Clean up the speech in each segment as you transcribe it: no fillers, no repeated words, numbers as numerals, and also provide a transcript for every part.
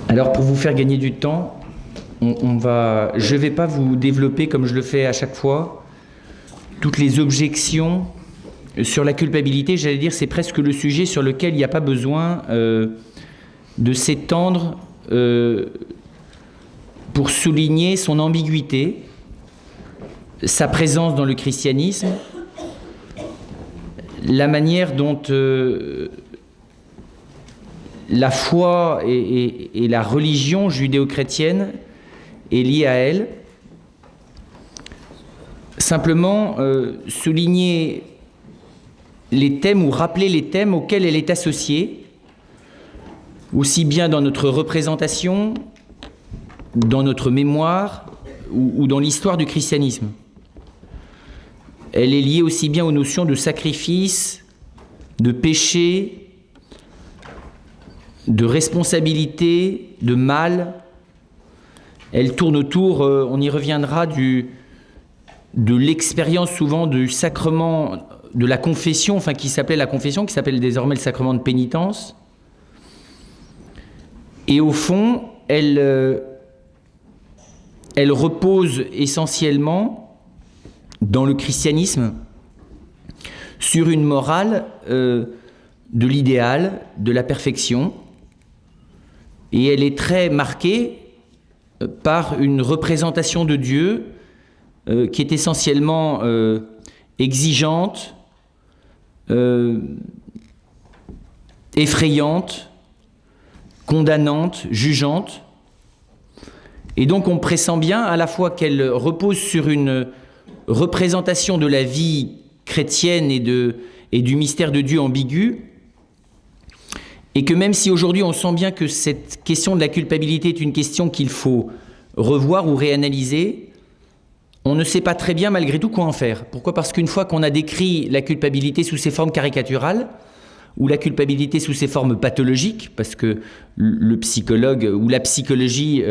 Alors pour vous faire gagner du temps, je ne vais pas vous développer, comme je le fais à chaque fois, toutes les objections sur la culpabilité. J'allais dire, c'est presque le sujet sur lequel il n'y a pas besoin de s'étendre pour souligner son ambiguïté, sa présence dans le christianisme, la manière dont la foi et la religion judéo-chrétienne est liée à elle. Simplement souligner les thèmes ou rappeler les thèmes auxquels elle est associée, aussi bien dans notre représentation, dans notre mémoire ou dans l'histoire du christianisme. Elle est liée aussi bien aux notions de sacrifice, de péché, de responsabilité, de mal. Elle tourne autour, on y reviendra, de l'expérience souvent du sacrement de la confession, enfin qui s'appelait la confession, qui s'appelle désormais le sacrement de pénitence. Et au fond, elle repose essentiellement dans le christianisme sur une morale de l'idéal, de la perfection, et elle est très marquée par une représentation de Dieu qui est essentiellement exigeante, effrayante, condamnante, jugeante. Et donc on pressent bien à la fois qu'elle repose sur une représentation de la vie chrétienne et du mystère de Dieu ambigu, et que même si aujourd'hui on sent bien que cette question de la culpabilité est une question qu'il faut revoir ou réanalyser, on ne sait pas très bien malgré tout quoi en faire. Pourquoi ? Parce qu'une fois qu'on a décrit la culpabilité sous ses formes caricaturales, ou la culpabilité sous ses formes pathologiques, parce que le psychologue ou la psychologie,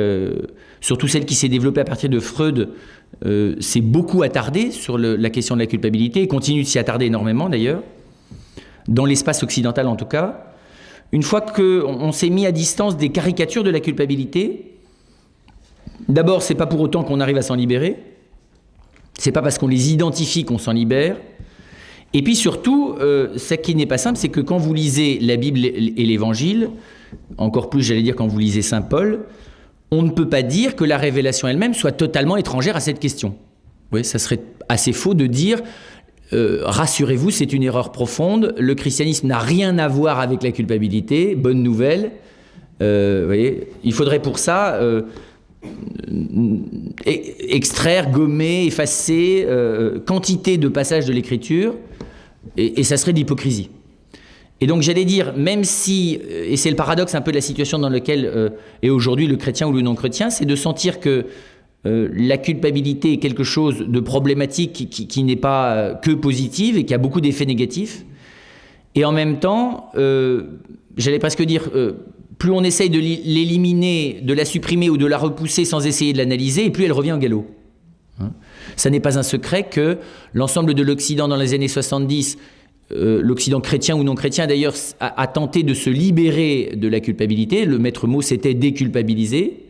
surtout celle qui s'est développée à partir de Freud, s'est beaucoup attardée sur la question de la culpabilité, et continue de s'y attarder énormément d'ailleurs, dans l'espace occidental en tout cas. Une fois qu'on s'est mis à distance des caricatures de la culpabilité, d'abord c'est pas pour autant qu'on arrive à s'en libérer, c'est pas parce qu'on les identifie qu'on s'en libère. Et puis surtout, ce qui n'est pas simple, c'est que quand vous lisez la Bible et l'Évangile, encore plus j'allais dire quand vous lisez Saint Paul, on ne peut pas dire que la révélation elle-même soit totalement étrangère à cette question. Oui, ça serait assez faux de dire rassurez-vous, c'est une erreur profonde, le christianisme n'a rien à voir avec la culpabilité, bonne nouvelle. Vous voyez, il faudrait pour ça extraire, gommer, effacer quantité de passages de l'écriture, et ça serait de l'hypocrisie. Et donc j'allais dire, même si, et c'est le paradoxe un peu de la situation dans laquelle est aujourd'hui le chrétien ou le non-chrétien, c'est de sentir que la culpabilité est quelque chose de problématique qui n'est pas que positive et qui a beaucoup d'effets négatifs. Et en même temps, j'allais presque dire, plus on essaye de l'éliminer, de la supprimer ou de la repousser sans essayer de l'analyser, et plus elle revient au galop. Ça n'est pas un secret que l'ensemble de l'Occident dans les années 70, l'Occident chrétien ou non chrétien d'ailleurs, a tenté de se libérer de la culpabilité. Le maître mot, c'était déculpabiliser.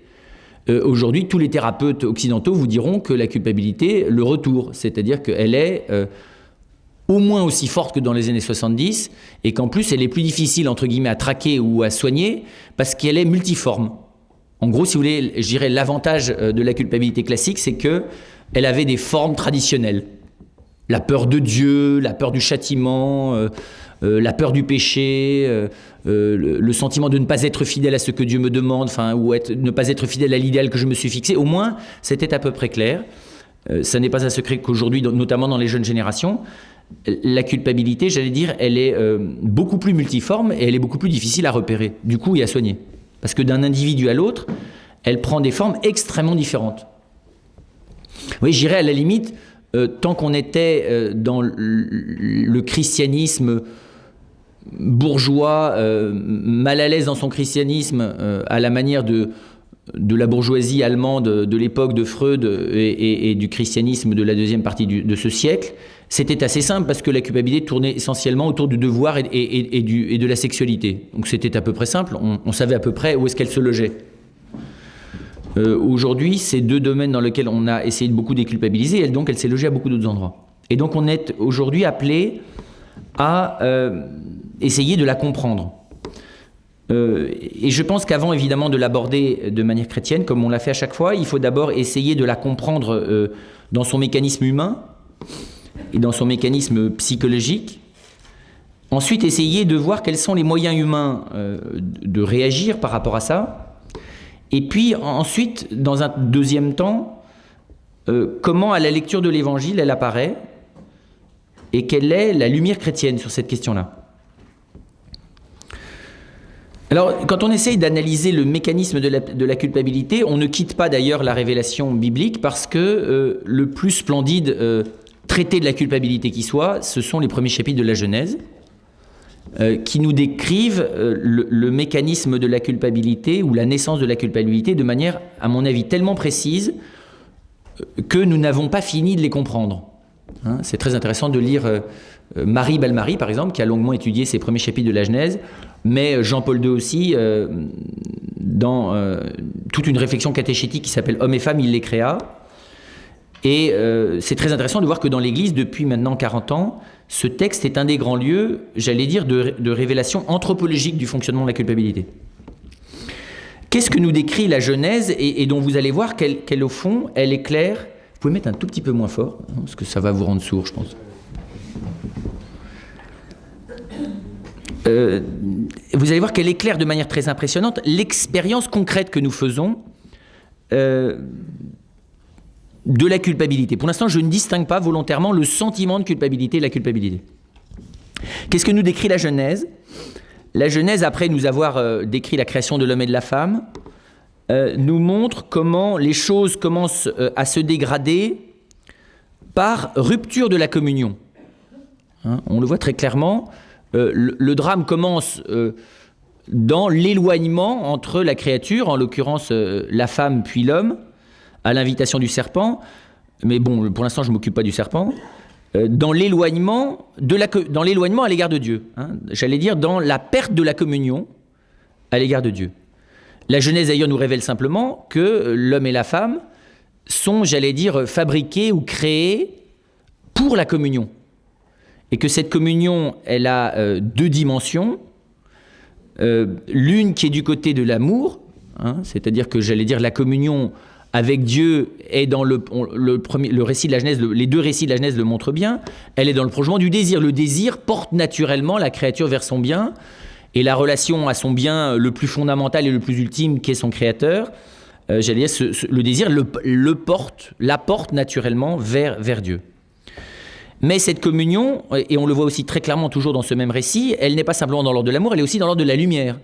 Aujourd'hui, tous les thérapeutes occidentaux vous diront que la culpabilité, le retour, c'est-à-dire qu'elle est au moins aussi forte que dans les années 70, et qu'en plus, elle est plus difficile, entre guillemets, à traquer ou à soigner, parce qu'elle est multiforme. En gros, si vous voulez, je dirais l'avantage de la culpabilité classique, c'est qu'elle avait des formes traditionnelles. La peur de Dieu, la peur du châtiment, la peur du péché, le sentiment de ne pas être fidèle à ce que Dieu me demande, ou ne pas être fidèle à l'idéal que je me suis fixé. Au moins, c'était à peu près clair. Ça n'est pas un secret qu'aujourd'hui, notamment dans les jeunes générations, la culpabilité, j'allais dire, elle est beaucoup plus multiforme et elle est beaucoup plus difficile à repérer, du coup, et à soigner. Parce que d'un individu à l'autre, elle prend des formes extrêmement différentes. Oui, j'irais à la limite, tant qu'on était dans le christianisme bourgeois, mal à l'aise dans son christianisme, à la manière de la bourgeoisie allemande de l'époque de Freud et du christianisme de la deuxième partie de ce siècle, c'était assez simple parce que la culpabilité tournait essentiellement autour du devoir et de la sexualité. Donc c'était à peu près simple, on savait à peu près où est-ce qu'elle se logeait. Aujourd'hui, c'est deux domaines dans lesquels on a essayé de beaucoup déculpabiliser, et donc elle s'est logée à beaucoup d'autres endroits. Et donc on est aujourd'hui appelé à essayer de la comprendre. Et je pense qu'avant évidemment de l'aborder de manière chrétienne, comme on l'a fait à chaque fois, il faut d'abord essayer de la comprendre dans son mécanisme humain et dans son mécanisme psychologique. Ensuite, essayer de voir quels sont les moyens humains de réagir par rapport à ça. Et puis ensuite, dans un deuxième temps, comment à la lecture de l'Évangile elle apparaît et quelle est la lumière chrétienne sur cette question-là. Alors, quand on essaye d'analyser le mécanisme de la culpabilité, on ne quitte pas d'ailleurs la révélation biblique parce que le plus splendide traité de la culpabilité qui soit, ce sont les premiers chapitres de la Genèse, qui nous décrivent le mécanisme de la culpabilité ou la naissance de la culpabilité de manière, à mon avis, tellement précise que nous n'avons pas fini de les comprendre. Hein, c'est très intéressant de lire Marie Balmary, par exemple, qui a longuement étudié ces premiers chapitres de la Genèse, mais Jean-Paul II aussi, dans toute une réflexion catéchétique qui s'appelle « Hommes et femmes, il les créa ». Et c'est très intéressant de voir que dans l'Église, depuis maintenant 40 ans, ce texte est un des grands lieux, j'allais dire, de révélation anthropologique du fonctionnement de la culpabilité. Qu'est-ce que nous décrit la Genèse et dont vous allez voir qu'elle, au fond, elle éclaire. Vous pouvez mettre un tout petit peu moins fort, hein, parce que ça va vous rendre sourd, je pense. Vous allez voir qu'elle éclaire de manière très impressionnante l'expérience concrète que nous faisons de la culpabilité. Pour l'instant, je ne distingue pas volontairement le sentiment de culpabilité et la culpabilité. Qu'est-ce que nous décrit la Genèse ? La Genèse, après nous avoir décrit la création de l'homme et de la femme, nous montre comment les choses commencent à se dégrader par rupture de la communion. Hein, on le voit très clairement. Le drame commence dans l'éloignement entre la créature, en l'occurrence la femme puis l'homme, à l'invitation du serpent, mais bon, pour l'instant je ne m'occupe pas du serpent, dans l'éloignement à l'égard de Dieu, hein, j'allais dire dans la perte de la communion à l'égard de Dieu. La Genèse d'ailleurs nous révèle simplement que l'homme et la femme sont, j'allais dire, fabriqués ou créés pour la communion. Et que cette communion, elle a deux dimensions. L'une qui est du côté de l'amour, hein, c'est-à-dire que, j'allais dire, la communion avec Dieu est dans le récit de la Genèse, les deux récits de la Genèse le montrent bien, elle est dans le prolongement du désir. Le désir porte naturellement la créature vers son bien, et la relation à son bien le plus fondamental et le plus ultime qu'est son créateur, j'allais dire, le désir la porte naturellement vers Dieu. Mais cette communion, et on le voit aussi très clairement toujours dans ce même récit, elle n'est pas simplement dans l'ordre de l'amour, elle est aussi dans l'ordre de la lumière.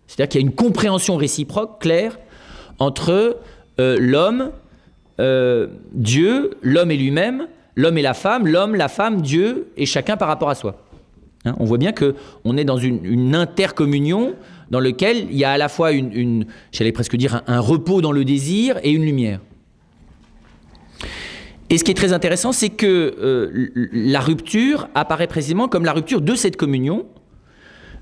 C'est-à-dire qu'il y a une compréhension réciproque claire entre l'homme, Dieu, l'homme et lui-même, l'homme et la femme, l'homme, la femme, Dieu, et chacun par rapport à soi. Hein, on voit bien qu'on est dans une intercommunion dans laquelle il y a à la fois j'allais presque dire un repos dans le désir et une lumière. Et ce qui est très intéressant, c'est que la rupture apparaît précisément comme la rupture de cette communion,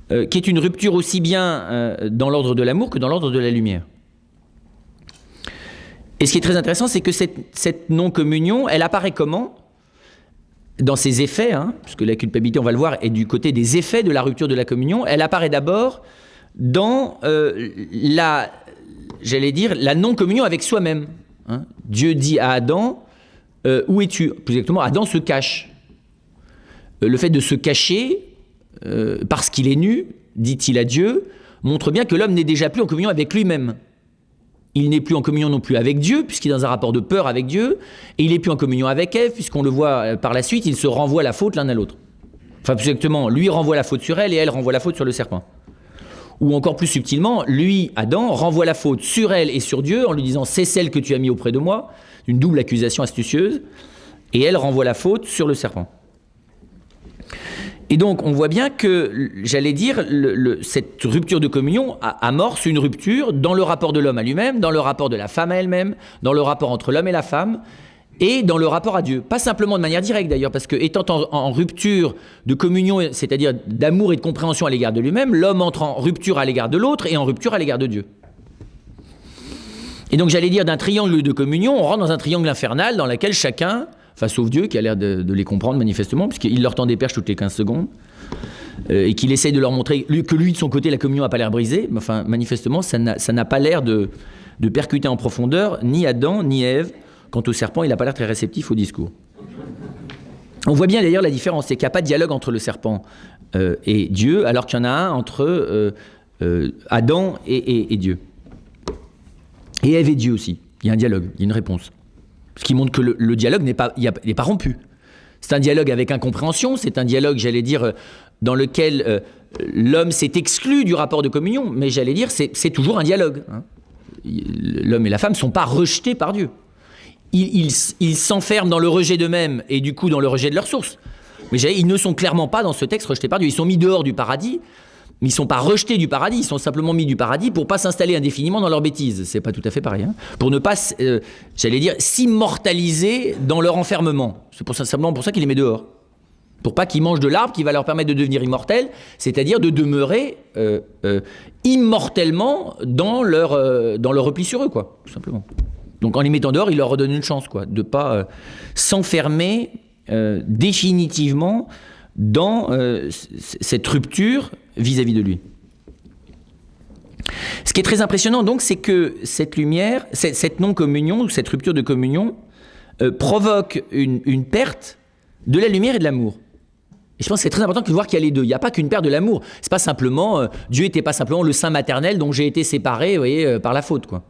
qui est une rupture aussi bien dans l'ordre de l'amour que dans l'ordre de la lumière. Et ce qui est très intéressant, c'est que cette non-communion, elle apparaît comment ? Dans ses effets, hein, puisque la culpabilité, on va le voir, est du côté des effets de la rupture de la communion, elle apparaît d'abord dans la non-communion avec soi-même. Hein. Dieu dit à Adam, où es-tu ? Plus exactement, Adam se cache. Le fait de se cacher, parce qu'il est nu, dit-il à Dieu, montre bien que l'homme n'est déjà plus en communion avec lui-même. Il n'est plus en communion non plus avec Dieu, puisqu'il est dans un rapport de peur avec Dieu, et il n'est plus en communion avec Ève, puisqu'on le voit par la suite, ils se renvoient la faute l'un à l'autre. Enfin, plus exactement, lui renvoie la faute sur elle, et elle renvoie la faute sur le serpent. Ou encore plus subtilement, lui, Adam, renvoie la faute sur elle et sur Dieu, en lui disant « c'est celle que tu as mis auprès de moi », une double accusation astucieuse, et elle renvoie la faute sur le serpent. Et donc, on voit bien que, j'allais dire, cette rupture de communion amorce une rupture dans le rapport de l'homme à lui-même, dans le rapport de la femme à elle-même, dans le rapport entre l'homme et la femme, et dans le rapport à Dieu. Pas simplement de manière directe d'ailleurs, parce que étant en rupture de communion, c'est-à-dire d'amour et de compréhension à l'égard de lui-même, l'homme entre en rupture à l'égard de l'autre et en rupture à l'égard de Dieu. Et donc j'allais dire, d'un triangle de communion, on rentre dans un triangle infernal dans lequel chacun, enfin sauf Dieu qui a l'air de les comprendre manifestement, puisqu'il leur tend des perches toutes les 15 secondes, et qu'il essaye de leur montrer que lui, de son côté, la communion n'a pas l'air brisée, mais enfin manifestement, ça n'a pas l'air de percuter en profondeur ni Adam ni Ève. Quant au serpent, il n'a pas l'air très réceptif au discours. On voit bien d'ailleurs la différence, c'est qu'il n'y a pas de dialogue entre le serpent et Dieu, alors qu'il y en a un entre Adam et Dieu. Et Ève et Dieu aussi. Il y a un dialogue, il y a une réponse. Ce qui montre que le dialogue n'est pas rompu. C'est un dialogue avec incompréhension, c'est un dialogue, j'allais dire, dans lequel l'homme s'est exclu du rapport de communion, mais j'allais dire, c'est toujours un dialogue. Hein. L'homme et la femme ne sont pas rejetés par Dieu. Ils s'enferment dans le rejet d'eux-mêmes et du coup dans le rejet de leur source. Mais ils ne sont clairement pas dans ce texte rejetés par Dieu. Ils sont mis dehors du paradis, mais ils ne sont pas rejetés du paradis, ils sont simplement mis du paradis pour ne pas s'installer indéfiniment dans leur bêtise. C'est pas tout à fait pareil. Hein. Pour ne pas, j'allais dire, s'immortaliser dans leur enfermement. C'est simplement pour ça qu'il les met dehors. Pour pas qu'ils mangent de l'arbre qui va leur permettre de devenir immortels, c'est-à-dire de demeurer immortellement dans leur repli sur eux, quoi, tout simplement. Donc en les mettant dehors, il leur redonne une chance, quoi, de ne pas s'enfermer définitivement dans cette rupture vis-à-vis de lui. Ce qui est très impressionnant, donc, c'est que cette lumière, cette non-communion, ou cette rupture de communion, provoque une perte de la lumière et de l'amour. Et je pense que c'est très important de voir qu'il y a les deux. Il n'y a pas qu'une perte de l'amour. C'est pas simplement, Dieu n'était pas simplement le sein maternel dont j'ai été séparé, vous voyez, par la faute, quoi.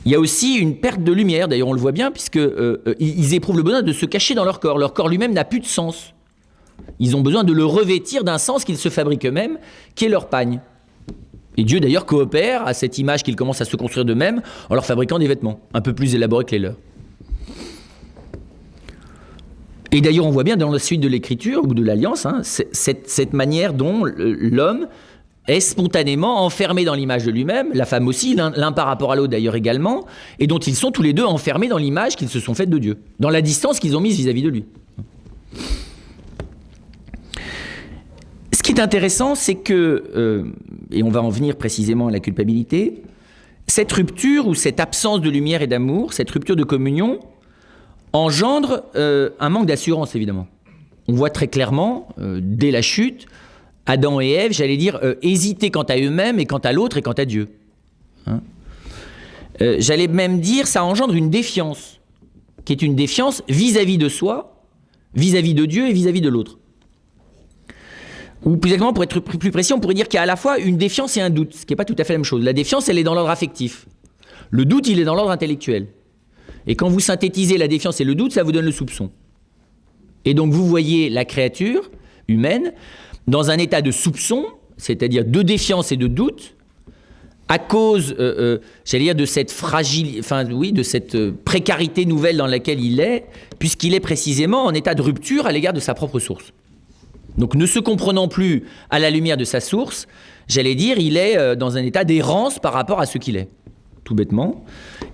Il y a aussi une perte de lumière, d'ailleurs on le voit bien, puisqu'ils éprouvent le besoin de se cacher dans leur corps. Leur corps lui-même n'a plus de sens. Ils ont besoin de le revêtir d'un sens qu'ils se fabriquent eux-mêmes, qui est leur pagne. Et Dieu d'ailleurs coopère à cette image qu'ils commencent à se construire d'eux-mêmes en leur fabriquant des vêtements, un peu plus élaborés que les leurs. Et d'ailleurs on voit bien dans la suite de l'Écriture, ou de l'Alliance, hein, cette manière dont l'homme est spontanément enfermé dans l'image de lui-même, la femme aussi, l'un par rapport à l'autre d'ailleurs également, et dont ils sont tous les deux enfermés dans l'image qu'ils se sont faite de Dieu, dans la distance qu'ils ont mise vis-à-vis de lui. Ce qui est intéressant, c'est que, et on va en venir précisément à la culpabilité, cette rupture ou cette absence de lumière et d'amour, cette rupture de communion, engendre un manque d'assurance évidemment. On voit très clairement, dès la chute, Adam et Ève, j'allais dire, hésiter quant à eux-mêmes et quant à l'autre et quant à Dieu. Hein, j'allais même dire, ça engendre une défiance, qui est une défiance vis-à-vis de soi, vis-à-vis de Dieu et vis-à-vis de l'autre. Ou plus exactement, pour être plus précis, on pourrait dire qu'il y a à la fois une défiance et un doute, ce qui n'est pas tout à fait la même chose. La défiance, elle est dans l'ordre affectif. Le doute, il est dans l'ordre intellectuel. Et quand vous synthétisez la défiance et le doute, ça vous donne le soupçon. Et donc vous voyez la créature humaine dans un état de soupçon, c'est-à-dire de défiance et de doute, à cause, j'allais dire, de cette de cette précarité nouvelle dans laquelle il est, puisqu'il est précisément en état de rupture à l'égard de sa propre source. Donc ne se comprenant plus à la lumière de sa source, j'allais dire, il est dans un état d'errance par rapport à ce qu'il est, tout bêtement.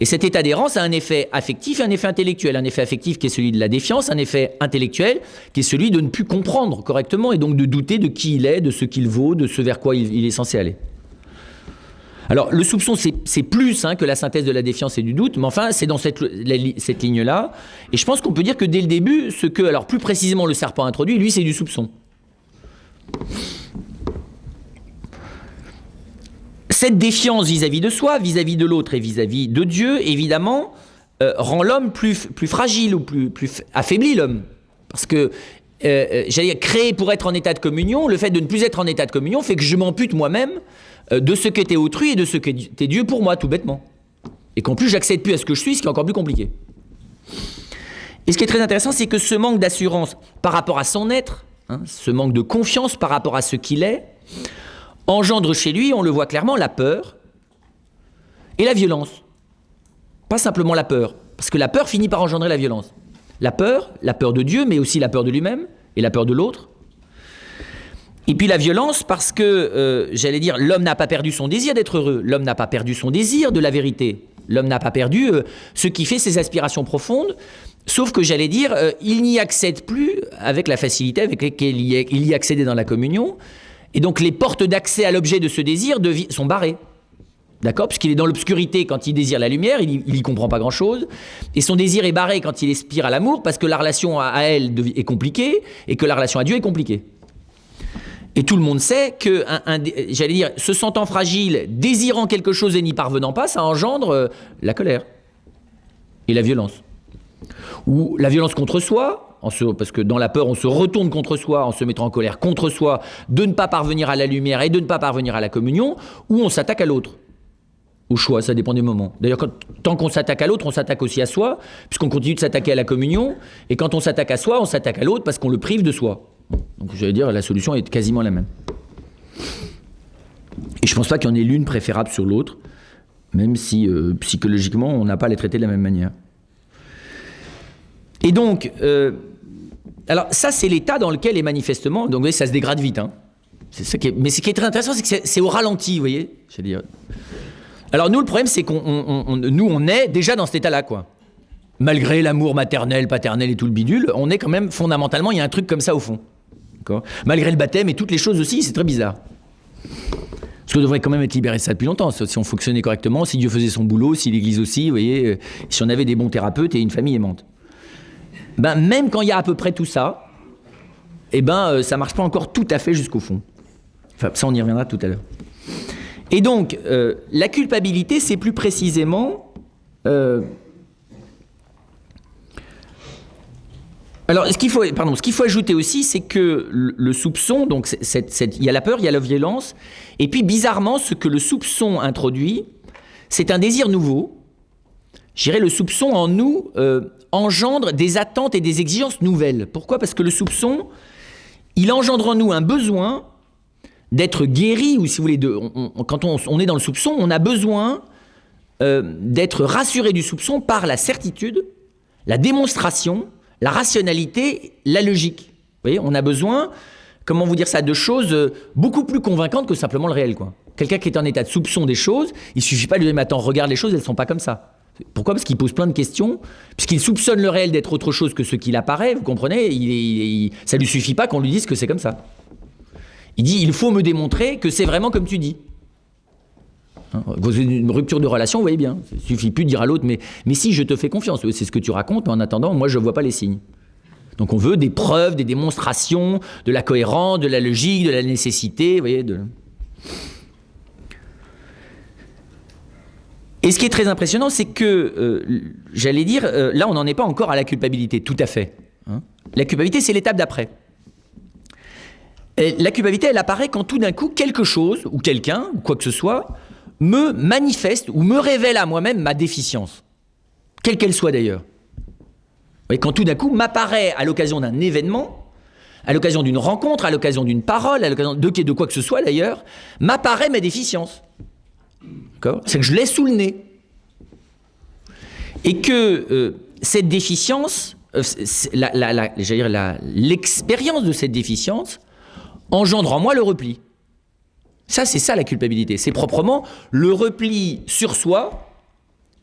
Et cet état d'errance a un effet affectif et un effet intellectuel. Un effet affectif qui est celui de la défiance, un effet intellectuel qui est celui de ne plus comprendre correctement et donc de douter de qui il est, de ce qu'il vaut, de ce vers quoi il est censé aller. Alors le soupçon c'est plus que la synthèse de la défiance et du doute, mais enfin c'est dans cette ligne-là. Et je pense qu'on peut dire que dès le début, ce que, alors plus précisément le serpent introduit, lui c'est du soupçon. Cette défiance vis-à-vis de soi, vis-à-vis de l'autre et vis-à-vis de Dieu, évidemment, rend l'homme plus fragile ou plus affaiblit l'homme. Parce que, j'allais dire, créé pour être en état de communion, le fait de ne plus être en état de communion fait que je m'ampute moi-même de ce qu'était autrui et de ce qu'était Dieu pour moi, tout bêtement. Et qu'en plus, j'accède plus à ce que je suis, ce qui est encore plus compliqué. Et ce qui est très intéressant, c'est que ce manque d'assurance par rapport à son être, ce manque de confiance par rapport à ce qu'il est, engendre chez lui, on le voit clairement, la peur et la violence. Pas simplement la peur, parce que la peur finit par engendrer la violence. La peur de Dieu, mais aussi la peur de lui-même et la peur de l'autre. Et puis la violence parce que, j'allais dire, l'homme n'a pas perdu son désir d'être heureux, l'homme n'a pas perdu son désir de la vérité, l'homme n'a pas perdu ce qui fait ses aspirations profondes, sauf que, j'allais dire, il n'y accède plus avec la facilité avec laquelle il y accédait dans la communion. Et donc les portes d'accès à l'objet de ce désir sont barrées. D'accord? Puisqu'il est dans l'obscurité quand il désire la lumière, il y comprend pas grand-chose. Et son désir est barré quand il aspire à l'amour, parce que la relation à elle est compliquée, et que la relation à Dieu est compliquée. Et tout le monde sait que, j'allais dire, se sentant fragile, désirant quelque chose et n'y parvenant pas, ça engendre la colère et la violence. Ou la violence contre soi, parce que dans la peur, on se retourne contre soi en se mettant en colère contre soi, de ne pas parvenir à la lumière et de ne pas parvenir à la communion, ou on s'attaque à l'autre. Au choix, ça dépend des moments. D'ailleurs, tant qu'on s'attaque à l'autre, on s'attaque aussi à soi, puisqu'on continue de s'attaquer à la communion, et quand on s'attaque à soi, on s'attaque à l'autre parce qu'on le prive de soi. Donc j'allais dire, la solution est quasiment la même. Et je ne pense pas qu'il y en ait l'une préférable sur l'autre, même si psychologiquement, on n'a pas à les traiter de la même manière. Et donc, alors ça, c'est l'état dans lequel est manifestement, donc vous voyez, ça se dégrade vite. Hein. Mais ce qui est très intéressant, c'est que c'est au ralenti, vous voyez. J'allais dire. Alors nous, le problème, c'est on est déjà dans cet état-là, quoi. Malgré l'amour maternel, paternel et tout le bidule, on est quand même, fondamentalement, il y a un truc comme ça au fond. D'accord ? Malgré le baptême et toutes les choses aussi, c'est très bizarre. Parce qu'on devrait quand même être libéré de ça depuis longtemps, si on fonctionnait correctement, si Dieu faisait son boulot, si l'Église aussi, vous voyez, si on avait des bons thérapeutes et une famille aimante. Ben, même quand il y a à peu près tout ça, ça marche pas encore tout à fait jusqu'au fond. Enfin, ça, on y reviendra tout à l'heure. Et donc, la culpabilité, c'est plus précisément... Alors, ce qu'il faut ajouter aussi, c'est que le soupçon, donc il y a la peur, il y a la violence, et puis bizarrement, ce que le soupçon introduit, c'est un désir nouveau. Je dirais, le soupçon en nous engendre des attentes et des exigences nouvelles. Pourquoi ? Parce que le soupçon, il engendre en nous un besoin d'être guéri, ou si vous voulez, quand on est dans le soupçon, on a besoin d'être rassuré du soupçon par la certitude, la démonstration, la rationalité, la logique. Vous voyez, on a besoin, comment vous dire ça, de choses beaucoup plus convaincantes que simplement le réel, quoi. Quelqu'un qui est en état de soupçon des choses, il ne suffit pas de lui dire, mais attends, regarde les choses, elles ne sont pas comme ça. Pourquoi ? Parce qu'il pose plein de questions, puisqu'il soupçonne le réel d'être autre chose que ce qu'il apparaît, vous comprenez ? Ça ne lui suffit pas qu'on lui dise que c'est comme ça. Il dit, il faut me démontrer que c'est vraiment comme tu dis. Vous avez une rupture de relation, vous voyez bien. Il ne suffit plus de dire à l'autre, mais si, je te fais confiance, c'est ce que tu racontes, mais en attendant, moi, je ne vois pas les signes. Donc on veut des preuves, des démonstrations, de la cohérence, de la logique, de la nécessité, vous voyez. Et ce qui est très impressionnant, c'est que, j'allais dire, là, on n'en est pas encore à la culpabilité, tout à fait. La culpabilité, c'est l'étape d'après. Et la culpabilité, elle apparaît quand tout d'un coup, quelque chose, ou quelqu'un, ou quoi que ce soit, me manifeste ou me révèle à moi-même ma déficience, quelle qu'elle soit d'ailleurs. Vous voyez, quand tout d'un coup m'apparaît à l'occasion d'un événement, à l'occasion d'une rencontre, à l'occasion d'une parole, à l'occasion de quoi que ce soit d'ailleurs, m'apparaît ma déficience. D'accord ? C'est que je l'ai sous le nez. Et que cette déficience, l'expérience de cette déficience engendre en moi le repli. Ça, c'est ça la culpabilité. C'est proprement le repli sur soi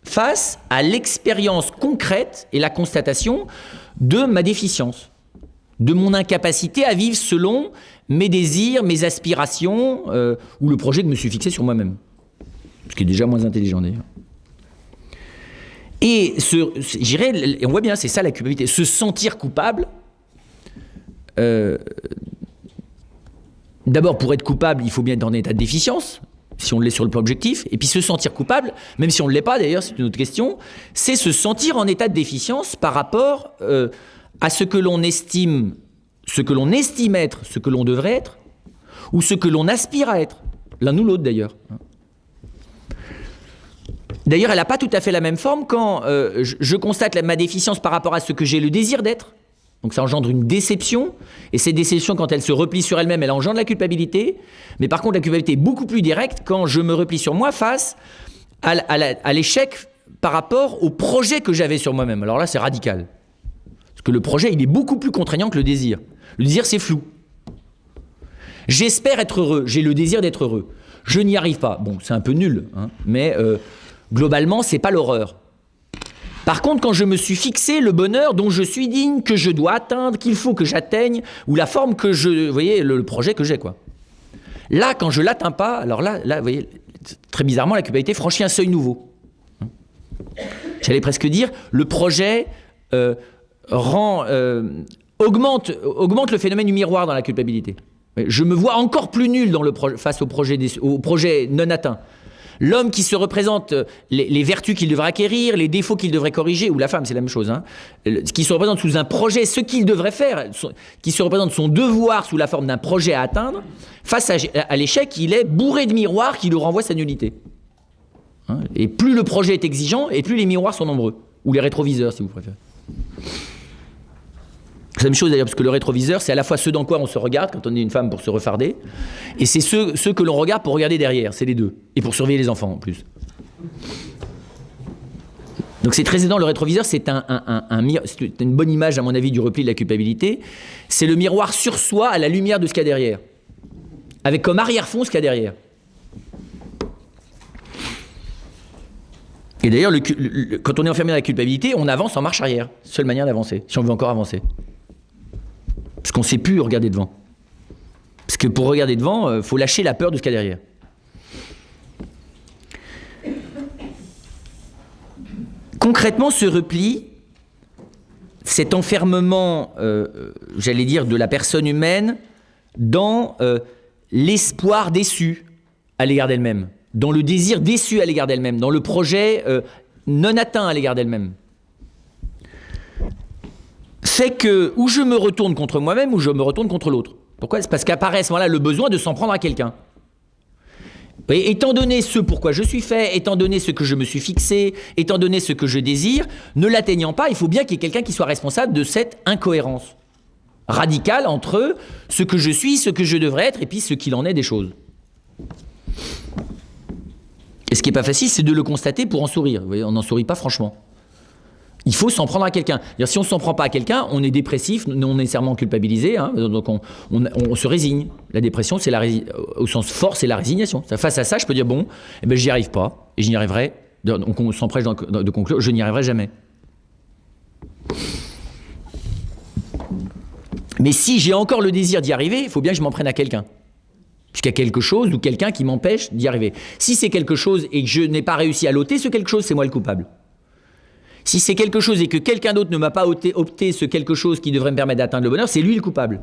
face à l'expérience concrète et la constatation de ma déficience, de mon incapacité à vivre selon mes désirs, mes aspirations ou le projet que je me suis fixé sur moi-même. Ce qui est déjà moins intelligent d'ailleurs. Et on voit bien, c'est ça la culpabilité. Se sentir coupable, d'abord, pour être coupable, il faut bien être en état de déficience, si on l'est sur le plan objectif. Et puis se sentir coupable, même si on ne l'est pas d'ailleurs, c'est une autre question, c'est se sentir en état de déficience par rapport à ce que l'on estime être, ce que l'on devrait être, ou ce que l'on aspire à être. L'un ou l'autre d'ailleurs. D'ailleurs, elle n'a pas tout à fait la même forme quand je constate ma déficience par rapport à ce que j'ai le désir d'être. Donc ça engendre une déception, et cette déception, quand elle se replie sur elle-même, elle engendre la culpabilité. Mais par contre, la culpabilité est beaucoup plus directe quand je me replie sur moi face à l'échec par rapport au projet que j'avais sur moi-même. Alors là, c'est radical. Parce que le projet, il est beaucoup plus contraignant que le désir. Le désir, c'est flou. J'espère être heureux, j'ai le désir d'être heureux. Je n'y arrive pas. Bon, c'est un peu nul, hein, mais globalement, c'est pas l'horreur. Par contre, quand je me suis fixé le bonheur dont je suis digne, que je dois atteindre, qu'il faut que j'atteigne, ou la forme que vous voyez, le projet que j'ai, quoi. Là, quand je l'atteins pas, alors là, vous voyez, très bizarrement, la culpabilité franchit un seuil nouveau. J'allais presque dire, le projet augmente le phénomène du miroir dans la culpabilité. Je me vois encore plus nul face au projet non atteint. L'homme qui se représente les vertus qu'il devrait acquérir, les défauts qu'il devrait corriger, ou la femme, c'est la même chose, hein, qui se représente sous un projet, ce qu'il devrait faire, qui se représente son devoir sous la forme d'un projet à atteindre, face à l'échec, il est bourré de miroirs qui lui renvoient sa nullité. Hein, et plus le projet est exigeant, et plus les miroirs sont nombreux. Ou les rétroviseurs, si vous préférez. C'est la même chose d'ailleurs, parce que le rétroviseur, c'est à la fois ce dans quoi on se regarde quand on est une femme pour se refarder, et c'est ceux que l'on regarde pour regarder derrière, c'est les deux, et pour surveiller les enfants en plus. Donc c'est très aidant, le rétroviseur, c'est c'est une bonne image à mon avis du repli de la culpabilité, c'est le miroir sur soi à la lumière de ce qu'il y a derrière, avec comme arrière-fond ce qu'il y a derrière. Et d'ailleurs, quand on est enfermé dans la culpabilité, on avance en marche arrière, seule manière d'avancer, si on veut encore avancer. Parce qu'on ne sait plus regarder devant. Parce que pour regarder devant, il faut lâcher la peur de ce qu'il y a derrière. Concrètement, ce repli, cet enfermement, j'allais dire, de la personne humaine dans l'espoir déçu à l'égard d'elle-même, dans le désir déçu à l'égard d'elle-même, dans le projet non atteint à l'égard d'elle-même, fait que ou je me retourne contre moi-même ou je me retourne contre l'autre. Pourquoi ? C'est parce qu'apparaît à ce moment-là le besoin de s'en prendre à quelqu'un. Et étant donné ce pourquoi je suis fait, étant donné ce que je me suis fixé, étant donné ce que je désire, ne l'atteignant pas, il faut bien qu'il y ait quelqu'un qui soit responsable de cette incohérence radicale entre ce que je suis, ce que je devrais être, et puis ce qu'il en est des choses. Et ce qui n'est pas facile, c'est de le constater pour en sourire. Vous voyez, on n'en sourit pas franchement. Il faut s'en prendre à quelqu'un. Si on ne s'en prend pas à quelqu'un, on est dépressif, non nécessairement culpabilisé, hein, donc on se résigne. La dépression, c'est au sens fort, c'est la résignation. Face à ça, je peux dire, bon, eh ben, j'y arrive pas, et je n'y arriverai, donc on s'empresse de conclure, je n'y arriverai jamais. Mais si j'ai encore le désir d'y arriver, il faut bien que je m'en prenne à quelqu'un. Puisqu'il y a quelque chose ou quelqu'un qui m'empêche d'y arriver. Si c'est quelque chose et que je n'ai pas réussi à l'ôter, ce quelque chose, c'est moi le coupable. Si c'est quelque chose et que quelqu'un d'autre ne m'a pas opté ce quelque chose qui devrait me permettre d'atteindre le bonheur, c'est lui le coupable.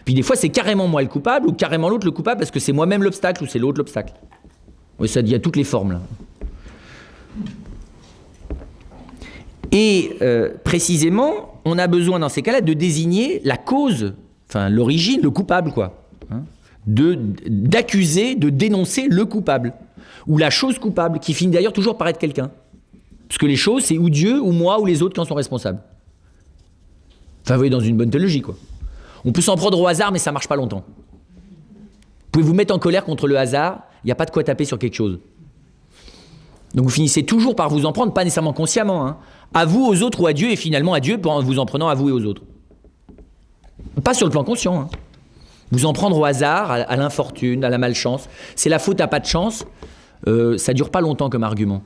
Puis des fois, c'est carrément moi le coupable ou carrément l'autre le coupable parce que c'est moi-même l'obstacle ou c'est l'autre l'obstacle. Oui, ça dit à toutes les formes là. Et précisément, on a besoin dans ces cas-là de désigner la cause, enfin l'origine, le coupable quoi. Hein, d'accuser, de dénoncer le coupable ou la chose coupable qui finit d'ailleurs toujours par être quelqu'un. Parce que les choses, c'est ou Dieu, ou moi, ou les autres qui en sont responsables. Enfin, vous voyez, dans une bonne théologie, quoi. On peut s'en prendre au hasard, mais ça ne marche pas longtemps. Vous pouvez vous mettre en colère contre le hasard, il n'y a pas de quoi taper sur quelque chose. Donc vous finissez toujours par vous en prendre, pas nécessairement consciemment, hein, à vous, aux autres, ou à Dieu, et finalement à Dieu, pour vous en prenant à vous et aux autres. Pas sur le plan conscient. Hein. Vous en prendre au hasard, à l'infortune, à la malchance. C'est la faute à pas de chance. Ça ne dure pas longtemps comme argument.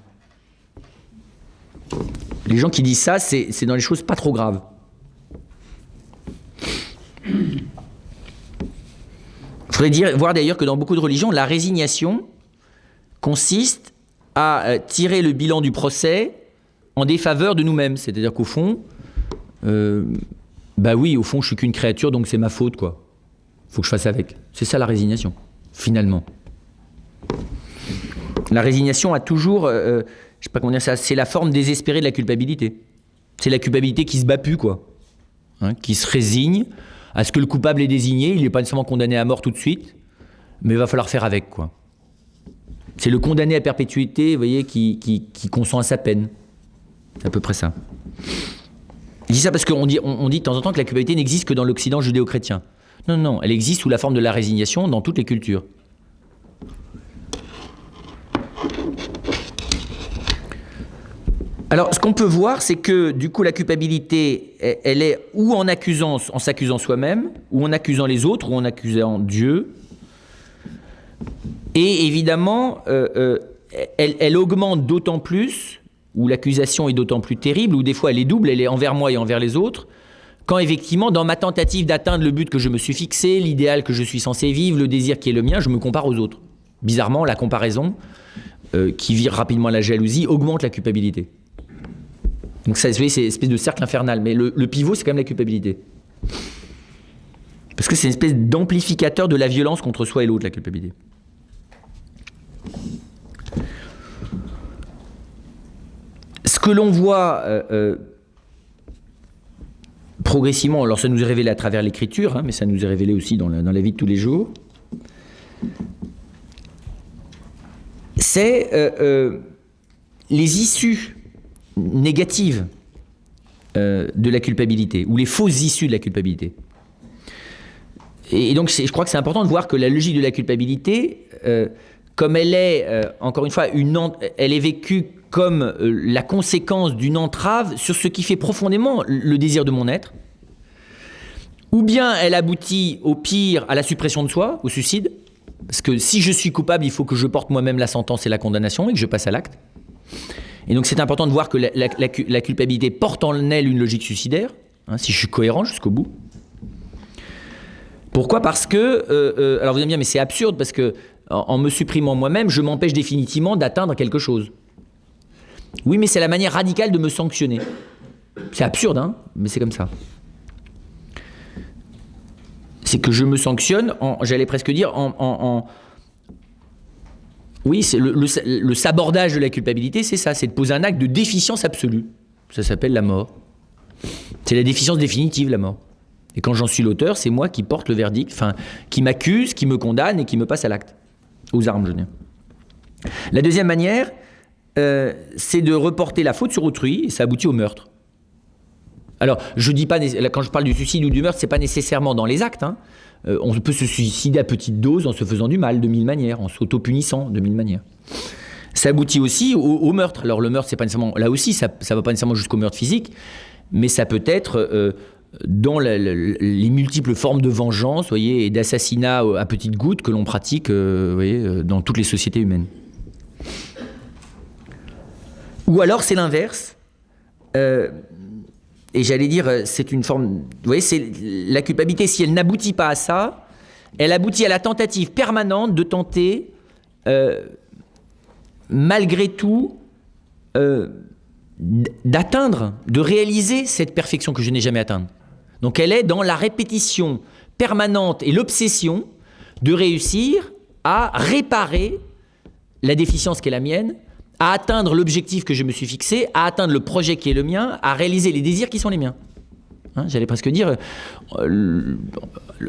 Les gens qui disent ça, c'est dans les choses pas trop graves. Il faudrait voir d'ailleurs que dans beaucoup de religions, la résignation consiste à tirer le bilan du procès en défaveur de nous-mêmes. C'est-à-dire qu'au fond, bah oui, au fond, je suis qu'une créature, donc c'est ma faute, quoi. Faut que je fasse avec. C'est ça la résignation, finalement. La résignation a toujours... je sais pas comment dire ça, c'est la forme désespérée de la culpabilité. C'est la culpabilité qui se bat plus, quoi. Hein, qui se résigne à ce que le coupable est désigné, il n'est pas nécessairement condamné à mort tout de suite, mais il va falloir faire avec, quoi. C'est le condamné à perpétuité, vous voyez, qui consent à sa peine. C'est à peu près ça. Je dis ça parce qu'on dit de temps en temps que la culpabilité n'existe que dans l'Occident judéo-chrétien. Non, non, elle existe sous la forme de la résignation dans toutes les cultures. Alors, ce qu'on peut voir, c'est que, du coup, la culpabilité, elle est ou en s'accusant soi-même, ou en accusant les autres, ou en accusant Dieu. Et évidemment, elle augmente d'autant plus, ou l'accusation est d'autant plus terrible, ou des fois elle est double, elle est envers moi et envers les autres, quand effectivement, dans ma tentative d'atteindre le but que je me suis fixé, l'idéal que je suis censé vivre, le désir qui est le mien, je me compare aux autres. Bizarrement, la comparaison, qui vire rapidement à la jalousie, augmente la culpabilité. Donc ça, vous voyez, c'est une espèce de cercle infernal. Mais le pivot, c'est quand même la culpabilité. Parce que c'est une espèce d'amplificateur de la violence contre soi et l'autre, la culpabilité. Ce que l'on voit progressivement, alors ça nous est révélé à travers l'écriture, hein, mais ça nous est révélé aussi dans la vie de tous les jours, c'est les issues négatives de la culpabilité, ou les fausses issues de la culpabilité. Et donc je crois que c'est important de voir que la logique de la culpabilité, comme elle est, encore une fois, elle est vécue comme la conséquence d'une entrave sur ce qui fait profondément le désir de mon être, ou bien elle aboutit au pire à la suppression de soi, au suicide, parce que si je suis coupable, il faut que je porte moi-même la sentence et la condamnation et que je passe à l'acte. Et donc c'est important de voir que la culpabilité porte en elle une logique suicidaire, hein, si je suis cohérent jusqu'au bout. Pourquoi ? Parce que, alors vous allez me dire, mais c'est absurde, parce que en me supprimant moi-même, je m'empêche définitivement d'atteindre quelque chose. Oui, mais c'est la manière radicale de me sanctionner. C'est absurde, hein, mais c'est comme ça. C'est que je me sanctionne, j'allais presque dire, oui, c'est le sabordage de la culpabilité, c'est ça, c'est de poser un acte de déficience absolue. Ça s'appelle la mort. C'est la déficience définitive, la mort. Et quand j'en suis l'auteur, c'est moi qui porte le verdict, enfin, qui m'accuse, qui me condamne et qui me passe à l'acte. Aux armes, je veux dire. La deuxième manière, c'est de reporter la faute sur autrui, et ça aboutit au meurtre. Alors, je dis pas, quand je parle du suicide ou du meurtre, c'est pas nécessairement dans les actes, hein. On peut se suicider à petite dose en se faisant du mal de mille manières, en s'auto-punissant de mille manières. Ça aboutit aussi au meurtre. Alors le meurtre, c'est pas nécessairement, là aussi, ça va pas nécessairement jusqu'au meurtre physique, mais ça peut être dans les multiples formes de vengeance, voyez, et d'assassinat à petites gouttes que l'on pratique, voyez, dans toutes les sociétés humaines. Ou alors c'est l'inverse. Et j'allais dire, c'est une forme... Vous voyez, c'est la culpabilité, si elle n'aboutit pas à ça, elle aboutit à la tentative permanente de tenter, malgré tout, d'atteindre, de réaliser cette perfection que je n'ai jamais atteinte. Donc elle est dans la répétition permanente et l'obsession de réussir à réparer la déficience qui est la mienne, à atteindre l'objectif que je me suis fixé, à atteindre le projet qui est le mien, à réaliser les désirs qui sont les miens. Hein, j'allais presque dire,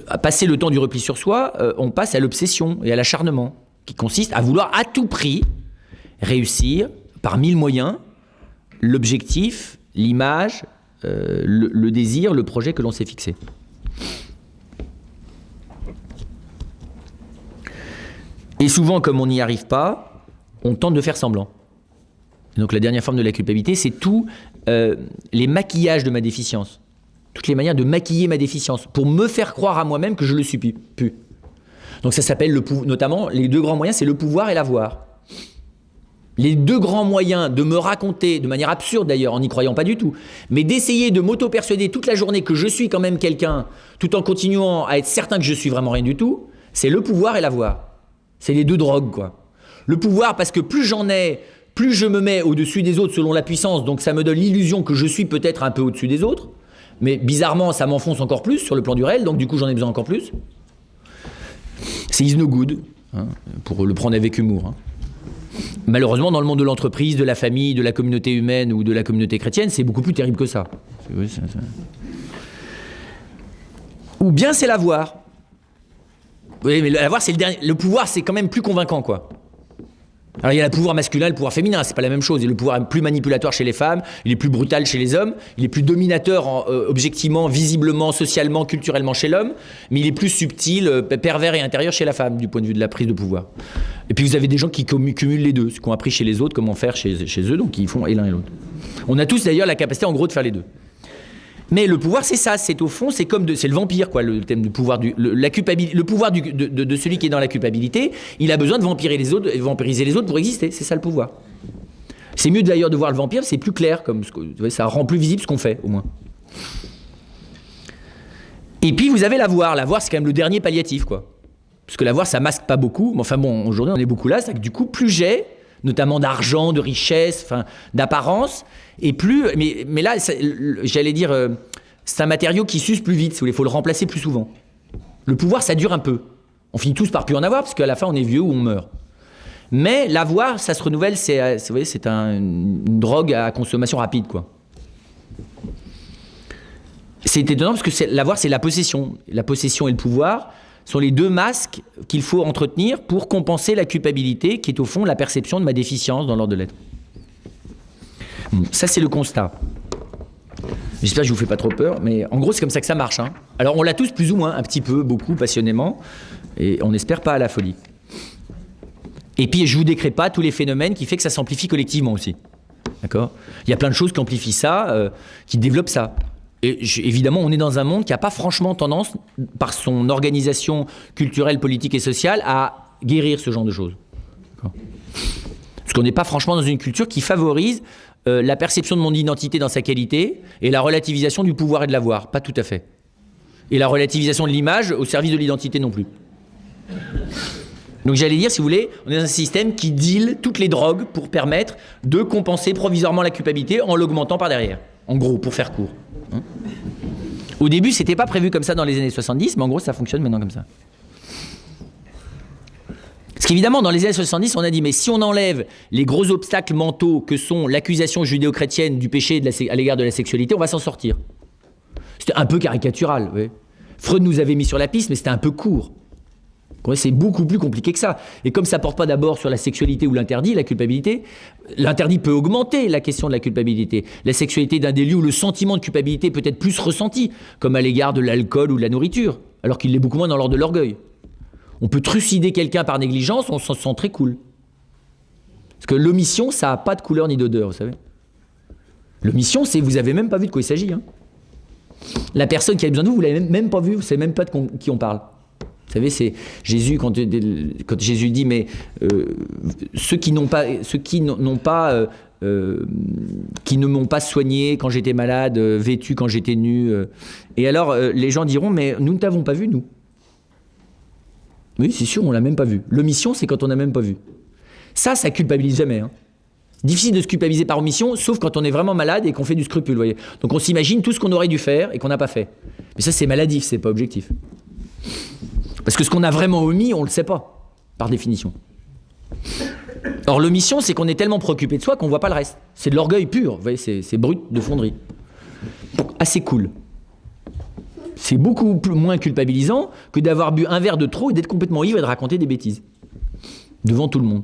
à passer le temps du repli sur soi, on passe à l'obsession et à l'acharnement, qui consiste à vouloir à tout prix réussir, par mille moyens, l'objectif, l'image, le désir, le projet que l'on s'est fixé. Et souvent, comme on n'y arrive pas, on tente de faire semblant. Donc la dernière forme de la culpabilité, c'est tous les maquillages de ma déficience. Toutes les manières de maquiller ma déficience pour me faire croire à moi-même que je le suis plus. Donc ça s'appelle, notamment, les deux grands moyens, c'est le pouvoir et l'avoir. Les deux grands moyens de me raconter, de manière absurde d'ailleurs, en n'y croyant pas du tout, mais d'essayer de m'auto-persuader toute la journée que je suis quand même quelqu'un, tout en continuant à être certain que je suis vraiment rien du tout, c'est le pouvoir et l'avoir. C'est les deux drogues, quoi. Le pouvoir, parce que plus j'en ai, plus je me mets au-dessus des autres selon la puissance, donc ça me donne l'illusion que je suis peut-être un peu au-dessus des autres, mais bizarrement, ça m'enfonce encore plus sur le plan du réel, donc du coup, j'en ai besoin encore plus. C'est is no good, hein, pour le prendre avec humour. Hein. Malheureusement, dans le monde de l'entreprise, de la famille, de la communauté humaine ou de la communauté chrétienne, c'est beaucoup plus terrible que ça. Ou bien c'est l'avoir. Oui, mais l'avoir, c'est le dernier. Le pouvoir, c'est quand même plus convaincant, quoi. Alors il y a le pouvoir masculin et le pouvoir féminin, c'est pas la même chose. Et le pouvoir est plus manipulatoire chez les femmes, il est plus brutal chez les hommes, il est plus dominateur objectivement, visiblement, socialement, culturellement chez l'homme, mais il est plus subtil, pervers et intérieur chez la femme, du point de vue de la prise de pouvoir. Et puis vous avez des gens qui cumulent les deux, ceux qui ont appris chez les autres comment faire chez eux, donc ils font et l'un et l'autre. On a tous d'ailleurs la capacité en gros de faire les deux. Mais le pouvoir, c'est ça, c'est au fond, c'est le vampire, quoi, le thème du pouvoir, le pouvoir de celui qui est dans la culpabilité, il a besoin de vampiriser les autres pour exister, c'est ça le pouvoir. C'est mieux d'ailleurs de voir le vampire, c'est plus clair, ça rend plus visible ce qu'on fait, au moins. Et puis vous avez l'avoir, c'est quand même le dernier palliatif, quoi. Parce que l'avoir, ça masque pas beaucoup. Mais enfin bon, aujourd'hui, on est beaucoup là. C'est que du coup, plus j'ai, notamment d'argent, de richesse, enfin, d'apparence, et plus... Mais là, j'allais dire, c'est un matériau qui s'use plus vite, si vous voulez. Il faut le remplacer plus souvent. Le pouvoir, ça dure un peu. On finit tous par plus en avoir, parce qu'à la fin, on est vieux ou on meurt. Mais l'avoir, ça se renouvelle, vous voyez, c'est une drogue à consommation rapide, quoi. C'est étonnant parce que l'avoir, c'est la possession. La possession et le pouvoir sont les deux masques qu'il faut entretenir pour compenser la culpabilité, qui est au fond la perception de ma déficience dans l'ordre de l'être. Ça, c'est le constat. J'espère que je ne vous fais pas trop peur, mais en gros, c'est comme ça que ça marche. Hein. Alors, on l'a tous plus ou moins, un petit peu, beaucoup, passionnément, et on n'espère pas à la folie. Et puis, je ne vous décrète pas tous les phénomènes qui font que ça s'amplifie collectivement aussi. D'accord ? Il y a plein de choses qui amplifient ça, qui développent ça. Et évidemment, on est dans un monde qui n'a pas franchement tendance, par son organisation culturelle, politique et sociale, à guérir ce genre de choses. D'accord ? Parce qu'on n'est pas franchement dans une culture qui favorise la perception de mon identité dans sa qualité et la relativisation du pouvoir et de l'avoir. Pas tout à fait. Et la relativisation de l'image au service de l'identité non plus. Donc j'allais dire, si vous voulez, on est dans un système qui deal toutes les drogues pour permettre de compenser provisoirement la culpabilité en l'augmentant par derrière. En gros, pour faire court. Hein ? Au début, c'était pas prévu comme ça dans les années 70, mais en gros, ça fonctionne maintenant comme ça. Parce qu'évidemment, dans les années 70, on a dit, mais si on enlève les gros obstacles mentaux que sont l'accusation judéo-chrétienne du péché à l'égard de la sexualité, on va s'en sortir. C'était un peu caricatural. Oui. Freud nous avait mis sur la piste, mais c'était un peu court. C'est beaucoup plus compliqué que ça. Et comme ça ne porte pas d'abord sur la sexualité ou l'interdit, la culpabilité, l'interdit peut augmenter la question de la culpabilité. La sexualité d'un délit où le sentiment de culpabilité peut être plus ressenti, comme à l'égard de l'alcool ou de la nourriture, alors qu'il l'est beaucoup moins dans l'ordre de l'orgueil. On peut trucider quelqu'un par négligence, on s'en sent très cool. Parce que l'omission, ça n'a pas de couleur ni d'odeur, vous savez. L'omission, c'est vous n'avez même pas vu de quoi il s'agit. Hein. La personne qui a besoin de vous, vous ne l'avez même pas vu, vous ne savez même pas de qui on parle. Vous savez, c'est Jésus, quand Jésus dit, mais ceux qui ne m'ont pas soigné quand j'étais malade, vêtu quand j'étais nu. Et alors, les gens diront, mais nous ne t'avons pas vu, nous. Oui, c'est sûr, on ne l'a même pas vu. L'omission, c'est quand on n'a même pas vu. Ça culpabilise jamais. Hein. Difficile de se culpabiliser par omission, sauf quand on est vraiment malade et qu'on fait du scrupule, vous voyez. Donc on s'imagine tout ce qu'on aurait dû faire et qu'on n'a pas fait. Mais ça, c'est maladif, c'est pas objectif. Parce que ce qu'on a vraiment omis, on ne le sait pas, par définition. Or, l'omission, c'est qu'on est tellement préoccupé de soi qu'on ne voit pas le reste. C'est de l'orgueil pur, vous voyez, c'est brut de fonderie. Donc, assez cool. C'est beaucoup moins culpabilisant que d'avoir bu un verre de trop et d'être complètement ivre et de raconter des bêtises. Devant tout le monde.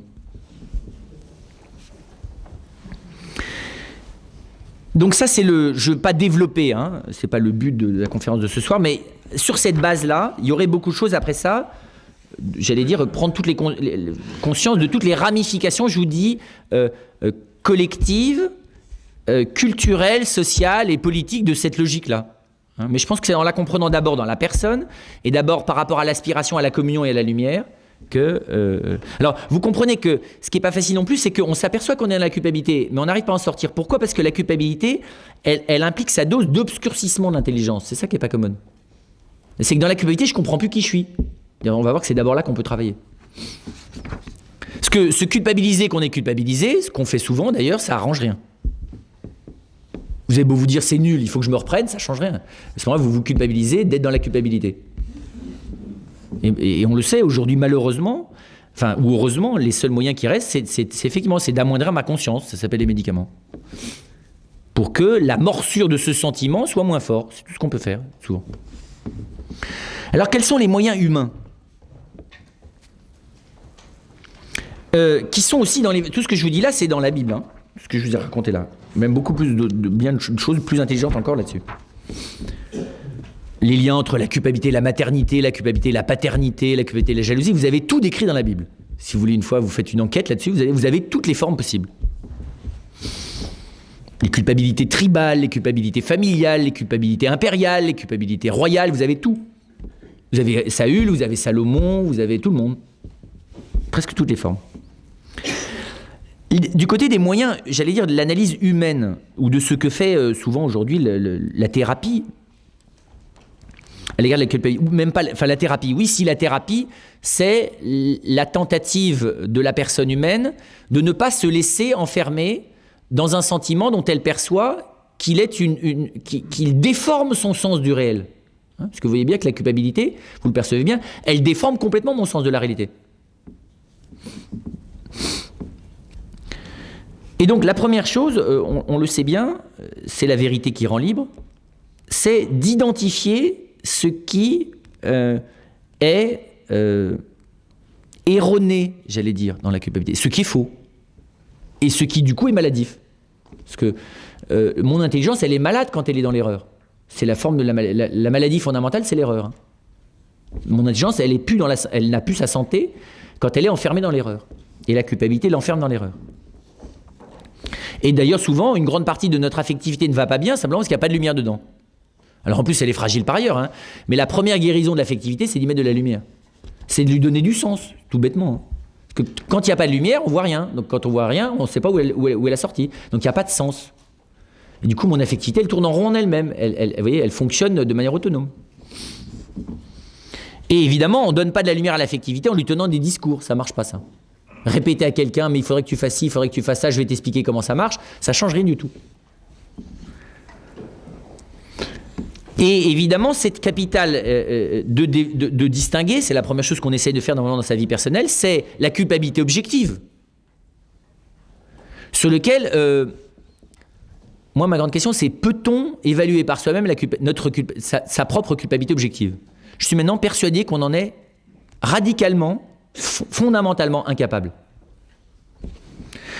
Donc ça, c'est je ne veux pas développer, hein, ce n'est pas le but de la conférence de ce soir, mais sur cette base-là, il y aurait beaucoup de choses après ça, j'allais dire, prendre toutes conscience de toutes les ramifications, je vous dis, collectives, culturelles, sociales et politiques de cette logique-là. Hein, mais je pense que c'est en la comprenant d'abord dans la personne, et d'abord par rapport à l'aspiration à la communion et à la lumière, alors, vous comprenez que ce qui n'est pas facile non plus, c'est qu'on s'aperçoit qu'on est dans la culpabilité, mais on n'arrive pas à en sortir. Pourquoi ? Parce que la culpabilité, elle implique sa dose d'obscurcissement de l'intelligence. C'est ça qui n'est pas commode. C'est que dans la culpabilité, je ne comprends plus qui je suis. On va voir que c'est d'abord là qu'on peut travailler. Parce que se culpabiliser qu'on est culpabilisé, ce qu'on fait souvent d'ailleurs, ça n'arrange rien. Vous avez beau vous dire c'est nul, il faut que je me reprenne, ça ne change rien. À ce moment-là, vous vous culpabilisez d'être dans la culpabilité. Et on le sait aujourd'hui, malheureusement, ou heureusement, les seuls moyens qui restent, c'est effectivement d'amoindrir ma conscience, ça s'appelle les médicaments. Pour que la morsure de ce sentiment soit moins forte. C'est tout ce qu'on peut faire, souvent. Alors, quels sont les moyens humains qui sont aussi dans tout ce que je vous dis là, c'est dans la Bible, hein, ce que je vous ai raconté là. Même beaucoup plus de choses plus intelligentes encore là-dessus. Les liens entre la culpabilité et la maternité, la culpabilité et la paternité, la culpabilité et la jalousie, vous avez tout décrit dans la Bible. Si vous voulez, une fois, vous faites une enquête là-dessus, vous avez toutes les formes possibles. Les culpabilités tribales, les culpabilités familiales, les culpabilités impériales, les culpabilités royales, vous avez tout. Vous avez Saül, vous avez Salomon, vous avez tout le monde. Presque toutes les formes. Du côté des moyens, j'allais dire de l'analyse humaine, ou de ce que fait souvent aujourd'hui la thérapie, à l'égard de la culpabilité, ou même pas, enfin la thérapie. Oui, si la thérapie, c'est la tentative de la personne humaine de ne pas se laisser enfermer dans un sentiment dont elle perçoit qu'il qu'il déforme son sens du réel. Parce que vous voyez bien que la culpabilité, vous le percevez bien, elle déforme complètement mon sens de la réalité. Et donc la première chose, on le sait bien, c'est la vérité qui rend libre, c'est d'identifier ce qui est erroné, j'allais dire, dans la culpabilité, ce qui est faux, et ce qui du coup est maladif. Parce que mon intelligence, elle est malade quand elle est dans l'erreur. C'est la forme de la maladie fondamentale, c'est l'erreur. Hein. Mon intelligence, elle n'a plus sa santé quand elle est enfermée dans l'erreur. Et la culpabilité l'enferme dans l'erreur. Et d'ailleurs, souvent, une grande partie de notre affectivité ne va pas bien, simplement parce qu'il n'y a pas de lumière dedans. Alors en plus, elle est fragile par ailleurs, hein. Mais la première guérison de l'affectivité, c'est d'y mettre de la lumière. C'est de lui donner du sens, tout bêtement. Hein. Parce que quand il n'y a pas de lumière, on ne voit rien. Donc quand on ne voit rien, on ne sait pas où elle a sorti. Donc il n'y a pas de sens. Et du coup, mon affectivité, elle tourne en rond en elle-même. Vous voyez, elle fonctionne de manière autonome. Et évidemment, on ne donne pas de la lumière à l'affectivité en lui tenant des discours. Ça ne marche pas, ça. Répéter à quelqu'un, mais il faudrait que tu fasses ci, il faudrait que tu fasses ça, je vais t'expliquer comment ça marche, ça ne change rien du tout. Et évidemment, c'est capital de distinguer, c'est la première chose qu'on essaye de faire dans sa vie personnelle, c'est la culpabilité objective. Sur lequel, moi, ma grande question, c'est peut-on évaluer par soi-même sa propre culpabilité objective? Je suis maintenant persuadé qu'on en est radicalement, fondamentalement incapable.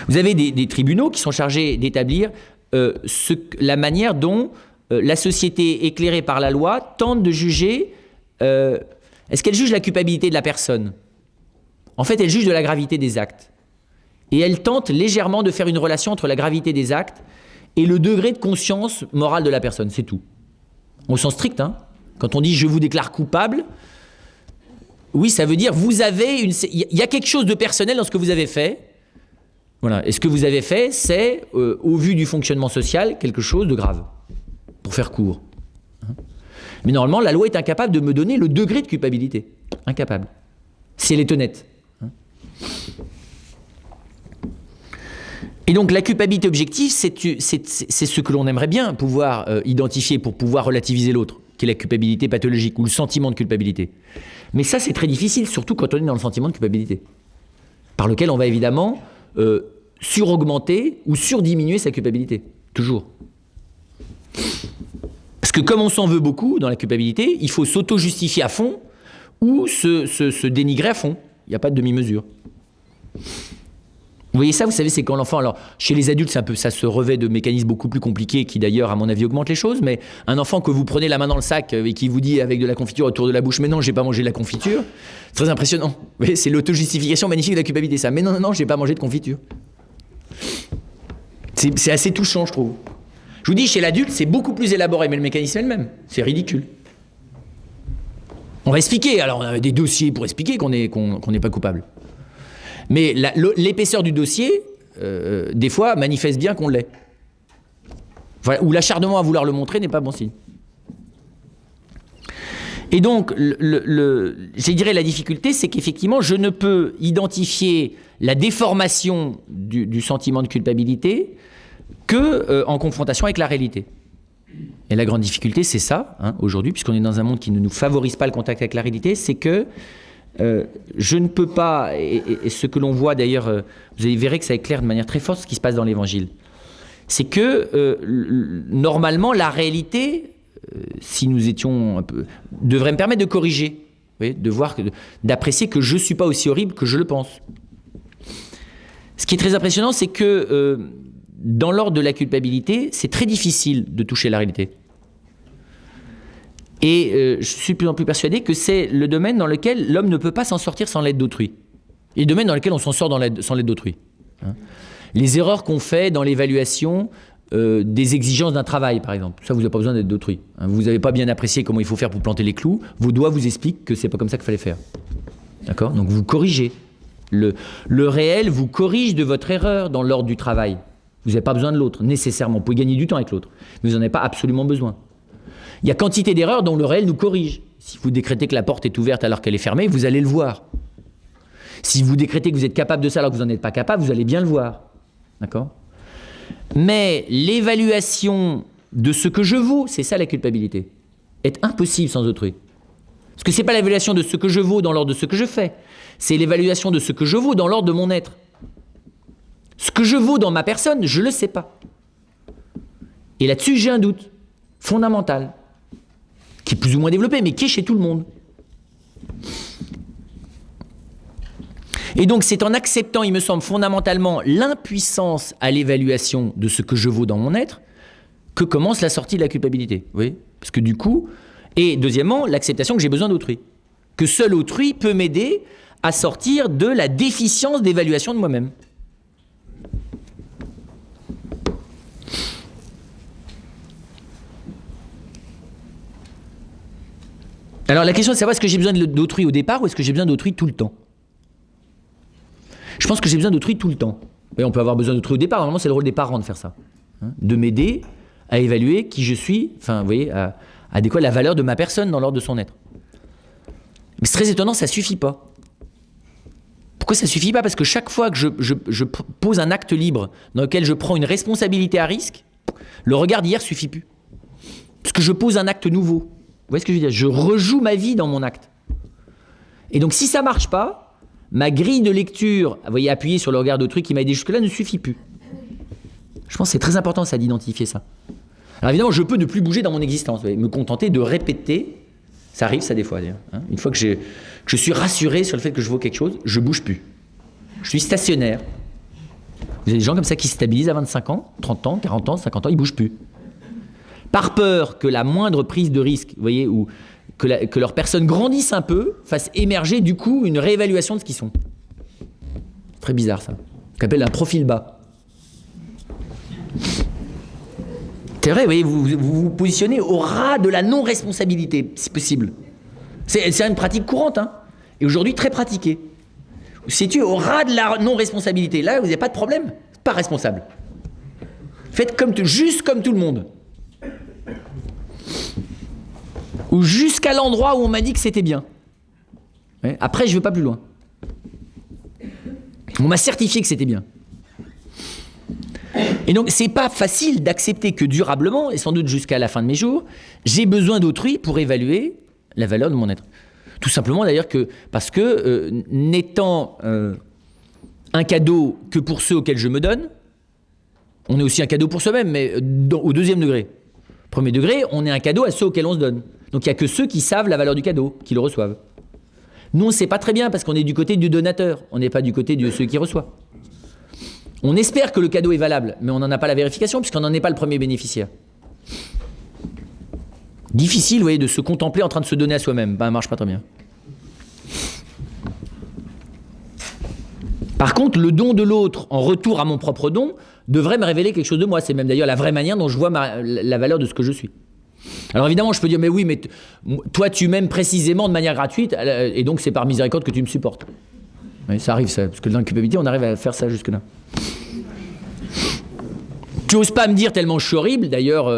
Vous avez des tribunaux qui sont chargés d'établir la manière dont la société éclairée par la loi tente de juger, est-ce qu'elle juge la culpabilité de la personne? En fait, elle juge de la gravité des actes. Et elle tente légèrement de faire une relation entre la gravité des actes et le degré de conscience morale de la personne, c'est tout. Au sens strict, hein. Quand on dit « je vous déclare coupable », oui, ça veut dire il y a quelque chose de personnel dans ce que vous avez fait. Voilà. Et ce que vous avez fait, c'est, au vu du fonctionnement social, quelque chose de grave, pour faire court. Mais normalement, la loi est incapable de me donner le degré de culpabilité. Incapable. Si elle est honnête. Et donc, la culpabilité objective, c'est ce que l'on aimerait bien pouvoir identifier pour pouvoir relativiser l'autre, qui est la culpabilité pathologique ou le sentiment de culpabilité. Mais ça, c'est très difficile, surtout quand on est dans le sentiment de culpabilité, par lequel on va évidemment suraugmenter ou surdiminuer sa culpabilité, toujours. Parce que comme on s'en veut beaucoup dans la culpabilité, il faut s'auto-justifier à fond ou se dénigrer à fond. Il n'y a pas de demi-mesure. Vous voyez ça, vous savez, c'est quand l'enfant... Alors, chez les adultes, ça se revêt de mécanismes beaucoup plus compliqués qui, d'ailleurs, à mon avis, augmentent les choses. Mais un enfant que vous prenez la main dans le sac et qui vous dit avec de la confiture autour de la bouche « Mais non, j'ai pas mangé de la confiture », c'est très impressionnant. Vous voyez, c'est l'auto-justification magnifique de la culpabilité, ça. « Mais non, non, non, j'ai pas mangé de confiture ». C'est assez touchant, je trouve. Je vous dis, chez l'adulte, c'est beaucoup plus élaboré, mais le mécanisme est le même. C'est ridicule. On va expliquer. Alors, on a des dossiers pour expliquer qu'on n'est pas coupable. Mais l'épaisseur du dossier, des fois, manifeste bien qu'on l'est. Voilà, ou l'acharnement à vouloir le montrer n'est pas bon signe. Et donc, je dirais la difficulté, c'est qu'effectivement, je ne peux identifier la déformation du sentiment de culpabilité que en confrontation avec la réalité. Et la grande difficulté, c'est ça, hein, aujourd'hui, puisqu'on est dans un monde qui ne nous favorise pas le contact avec la réalité, c'est que je ne peux pas, et ce que l'on voit d'ailleurs, vous verrez que ça éclaire de manière très forte ce qui se passe dans l'Évangile, c'est que normalement la réalité, si nous étions un peu, devrait me permettre de corriger, vous voyez, de voir, d'apprécier que je ne suis pas aussi horrible que je le pense. Ce qui est très impressionnant, c'est que dans l'ordre de la culpabilité, c'est très difficile de toucher la réalité. Et je suis de plus en plus persuadé que c'est le domaine dans lequel l'homme ne peut pas s'en sortir sans l'aide d'autrui. Et le domaine dans lequel on s'en sort sans l'aide d'autrui. Hein. Les erreurs qu'on fait dans l'évaluation des exigences d'un travail, par exemple. Ça, vous n'avez pas besoin d'aide d'autrui. Hein. Vous n'avez pas bien apprécié comment il faut faire pour planter les clous. Vos doigts vous expliquent que c'est pas comme ça qu'il fallait faire. D'accord ? Donc vous corrigez. Le réel vous corrige de votre erreur dans l'ordre du travail. Vous n'avez pas besoin de l'autre, nécessairement. Vous pouvez gagner du temps avec l'autre. Mais vous n'en avez pas absolument besoin. Il y a quantité d'erreurs dont le réel nous corrige. Si vous décrétez que la porte est ouverte alors qu'elle est fermée, vous allez le voir. Si vous décrétez que vous êtes capable de ça alors que vous n'en êtes pas capable, vous allez bien le voir. D'accord ? Mais l'évaluation de ce que je vaux, c'est ça la culpabilité, est impossible sans autrui. Parce que ce n'est pas l'évaluation de ce que je vaux dans l'ordre de ce que je fais, c'est l'évaluation de ce que je vaux dans l'ordre de mon être. Ce que je vaux dans ma personne, je ne le sais pas. Et là-dessus, j'ai un doute fondamental, qui est plus ou moins développé, mais qui est chez tout le monde. Et donc, c'est en acceptant, il me semble, fondamentalement, l'impuissance à l'évaluation de ce que je vaux dans mon être, que commence la sortie de la culpabilité. Vous voyez ? Parce que du coup, et deuxièmement, l'acceptation que j'ai besoin d'autrui. Que seul autrui peut m'aider à sortir de la déficience d'évaluation de moi-même. Alors la question est de savoir est-ce que j'ai besoin d'autrui au départ ou est-ce que j'ai besoin d'autrui tout le temps ? Je pense que j'ai besoin d'autrui tout le temps. Et on peut avoir besoin d'autrui au départ, normalement c'est le rôle des parents de faire ça. De m'aider à évaluer qui je suis, enfin vous voyez, à découvrir la valeur de ma personne dans l'ordre de son être. Mais c'est très étonnant, ça ne suffit pas. Pourquoi ça ne suffit pas ? Parce que chaque fois que je pose un acte libre dans lequel je prends une responsabilité à risque, le regard d'hier ne suffit plus. Parce que je pose un acte nouveau. Vous voyez ce que je veux dire ? Je rejoue ma vie dans mon acte. Et donc si ça ne marche pas, ma grille de lecture, vous voyez, appuyée sur le regard d'autrui qui m'a aidé jusque-là, ne suffit plus. Je pense que c'est très important ça d'identifier ça. Alors évidemment, je peux ne plus bouger dans mon existence, vous voyez, me contenter de répéter. Ça arrive ça des fois d'ailleurs. Une fois que je suis rassuré sur le fait que je vaux quelque chose, je ne bouge plus. Je suis stationnaire. Vous avez des gens comme ça qui se stabilisent à 25 ans, 30 ans, 40 ans, 50 ans, ils ne bougent plus. Par peur que la moindre prise de risque, vous voyez, ou que leur personne grandisse un peu, fasse émerger du coup une réévaluation de ce qu'ils sont. Très bizarre ça. Ce qu'on appelle un profil bas. C'est vrai, vous voyez, vous positionnez au ras de la non-responsabilité, si possible. C'est une pratique courante, hein, et aujourd'hui très pratiquée. Vous situez au ras de la non-responsabilité. Là, vous n'avez pas de problème, pas responsable. Faites juste comme tout le monde. Ou jusqu'à l'endroit où on m'a dit que c'était bien. Après, je ne veux pas plus loin. On m'a certifié que c'était bien. Et donc, c'est pas facile d'accepter que durablement, et sans doute jusqu'à la fin de mes jours, j'ai besoin d'autrui pour évaluer la valeur de mon être. Tout simplement d'ailleurs parce que n'étant un cadeau que pour ceux auxquels je me donne, on est aussi un cadeau pour soi-même, mais au deuxième degré. Premier degré, on est un cadeau à ceux auxquels on se donne. Donc il n'y a que ceux qui savent la valeur du cadeau, qui le reçoivent. Nous, on ne sait pas très bien parce qu'on est du côté du donateur, on n'est pas du côté de ceux qui reçoivent. On espère que le cadeau est valable, mais on n'en a pas la vérification puisqu'on n'en est pas le premier bénéficiaire. Difficile, vous voyez, de se contempler en train de se donner à soi-même. Ça marche pas très bien. Par contre, le don de l'autre en retour à mon propre don devrait me révéler quelque chose de moi. C'est même d'ailleurs la vraie manière dont je vois la valeur de ce que je suis. Alors évidemment, je peux dire, mais oui, mais toi, tu m'aimes précisément de manière gratuite, et donc c'est par miséricorde que tu me supportes. Oui, ça arrive, ça, parce que dans la culpabilité, on arrive à faire ça jusque-là. Tu n'oses pas me dire tellement je suis horrible, d'ailleurs,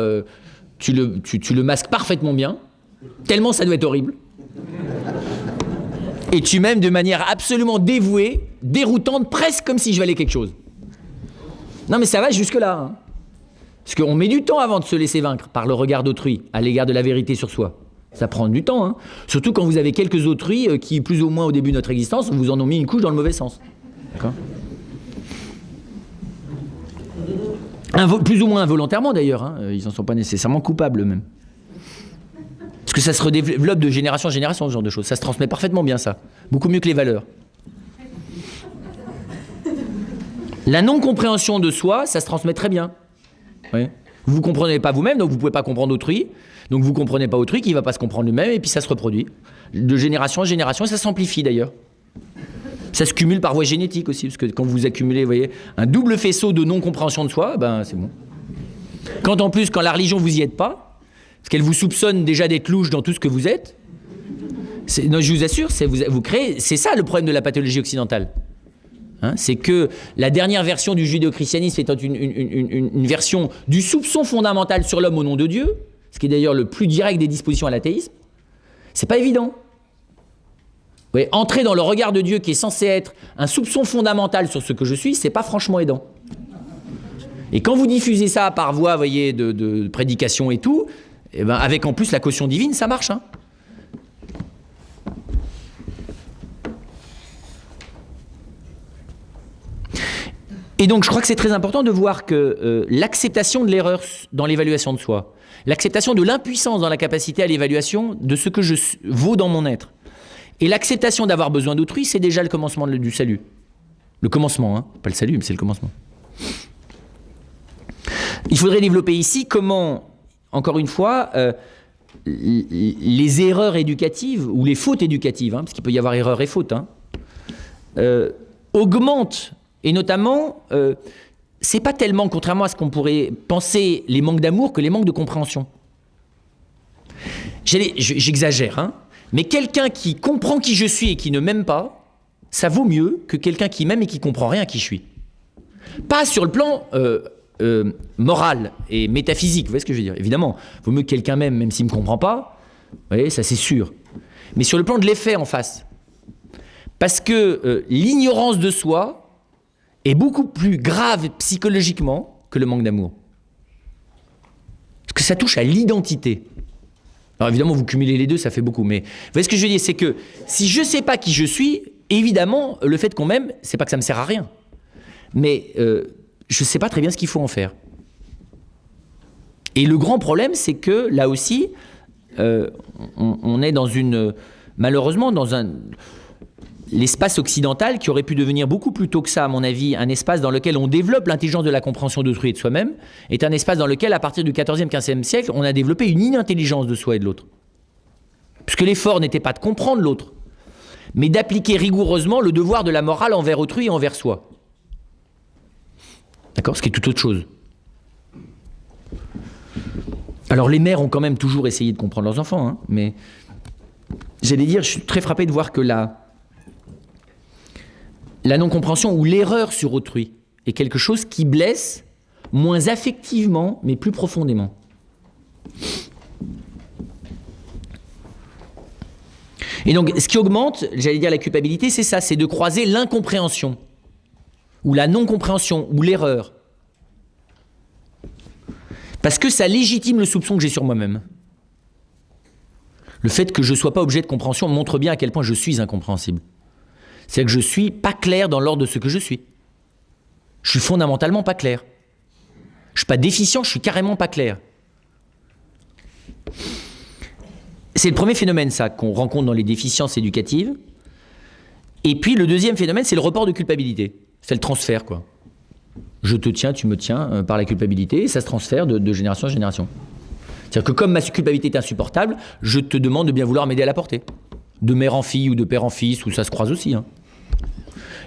tu le masques parfaitement bien, tellement ça doit être horrible. Et tu m'aimes de manière absolument dévouée, déroutante, presque comme si je valais quelque chose. Non mais ça va jusque-là. Hein. Parce qu'on met du temps avant de se laisser vaincre par le regard d'autrui, à l'égard de la vérité sur soi. Ça prend du temps, hein. Surtout quand vous avez quelques autrui qui, plus ou moins au début de notre existence, vous en ont mis une couche dans le mauvais sens. D'accord ? Plus ou moins involontairement d'ailleurs, hein. Ils n'en sont pas nécessairement coupables eux-mêmes. Parce que ça se redéveloppe de génération en génération, ce genre de choses. Ça se transmet parfaitement bien, ça. Beaucoup mieux que les valeurs. La non-compréhension de soi, ça se transmet très bien. Oui. Vous ne comprenez pas vous-même, donc vous ne pouvez pas comprendre autrui. Donc vous ne comprenez pas autrui, qui ne va pas se comprendre lui-même, et puis ça se reproduit. De génération en génération, et ça s'amplifie d'ailleurs. Ça se cumule par voie génétique aussi, parce que quand vous accumulez, vous voyez, un double faisceau de non-compréhension de soi, ben c'est bon. Quand en plus, quand la religion vous y aide pas, parce qu'elle vous soupçonne déjà d'être louche dans tout ce que vous êtes, non, je vous assure, vous créez, c'est ça le problème de la pathologie occidentale. Hein, c'est que la dernière version du judéo-christianisme étant une version du soupçon fondamental sur l'homme au nom de Dieu, ce qui est d'ailleurs le plus direct des dispositions à l'athéisme, C'est pas évident. Oui, entrer dans le regard de Dieu qui est censé être un soupçon fondamental sur ce que je suis, c'est pas franchement aidant. Et quand vous diffusez ça par voie, voyez, de prédication et tout, eh ben, avec en plus la caution divine, ça marche. Hein. Et donc je crois que c'est très important de voir que l'acceptation de l'erreur dans l'évaluation de soi, l'acceptation de l'impuissance dans la capacité à l'évaluation de ce que je vaux dans mon être, et l'acceptation d'avoir besoin d'autrui, c'est déjà le commencement du salut. Le commencement, hein, pas le salut, mais c'est le commencement. Il faudrait développer ici comment, encore une fois, les erreurs éducatives, ou les fautes éducatives, hein, parce qu'il peut y avoir erreur et faute, hein, augmentent, et notamment, c'est pas tellement, contrairement à ce qu'on pourrait penser, les manques d'amour que les manques de compréhension. J'exagère, hein. Mais quelqu'un qui comprend qui je suis et qui ne m'aime pas, ça vaut mieux que quelqu'un qui m'aime et qui comprend rien qui je suis. Pas sur le plan moral et métaphysique, vous voyez ce que je veux dire? Évidemment, il vaut mieux que quelqu'un m'aime même s'il ne me comprend pas, vous voyez, ça c'est sûr. Mais sur le plan de l'effet en face. Parce que l'ignorance de soi est beaucoup plus grave psychologiquement que le manque d'amour. Parce que ça touche à l'identité. Alors évidemment, vous cumulez les deux, ça fait beaucoup. Mais vous voyez ce que je veux dire, c'est que si je ne sais pas qui je suis, évidemment, le fait qu'on m'aime, c'est pas que ça me sert à rien. Mais je ne sais pas très bien ce qu'il faut en faire. Et le grand problème, c'est que là aussi, on est dans malheureusement, dans l'espace occidental qui aurait pu devenir beaucoup plus tôt que ça, à mon avis, un espace dans lequel on développe l'intelligence de la compréhension d'autrui et de soi-même, est un espace dans lequel, à partir du XIVe, XVe siècle, on a développé une inintelligence de soi et de l'autre. Puisque l'effort n'était pas de comprendre l'autre, mais d'appliquer rigoureusement le devoir de la morale envers autrui et envers soi. D'accord ? Ce qui est tout autre chose. Alors les mères ont quand même toujours essayé de comprendre leurs enfants, hein, mais j'allais dire, je suis très frappé de voir que la non-compréhension ou l'erreur sur autrui est quelque chose qui blesse moins affectivement, mais plus profondément. Et donc, ce qui augmente, j'allais dire la culpabilité, c'est ça, c'est de croiser l'incompréhension, ou la non-compréhension, ou l'erreur. Parce que ça légitime le soupçon que j'ai sur moi-même. Le fait que je ne sois pas objet de compréhension montre bien à quel point je suis incompréhensible. C'est que je ne suis pas clair dans l'ordre de ce que je suis. Je suis fondamentalement pas clair. Je ne suis pas déficient, je suis carrément pas clair. C'est le premier phénomène, ça, qu'on rencontre dans les déficiences éducatives. Et puis le deuxième phénomène, c'est le report de culpabilité. C'est le transfert, quoi. Je te tiens, tu me tiens par la culpabilité, et ça se transfère de génération en génération. C'est-à-dire que comme ma culpabilité est insupportable, je te demande de bien vouloir m'aider à la porter. De mère en fille ou de père en fils, où ça se croise aussi. Hein.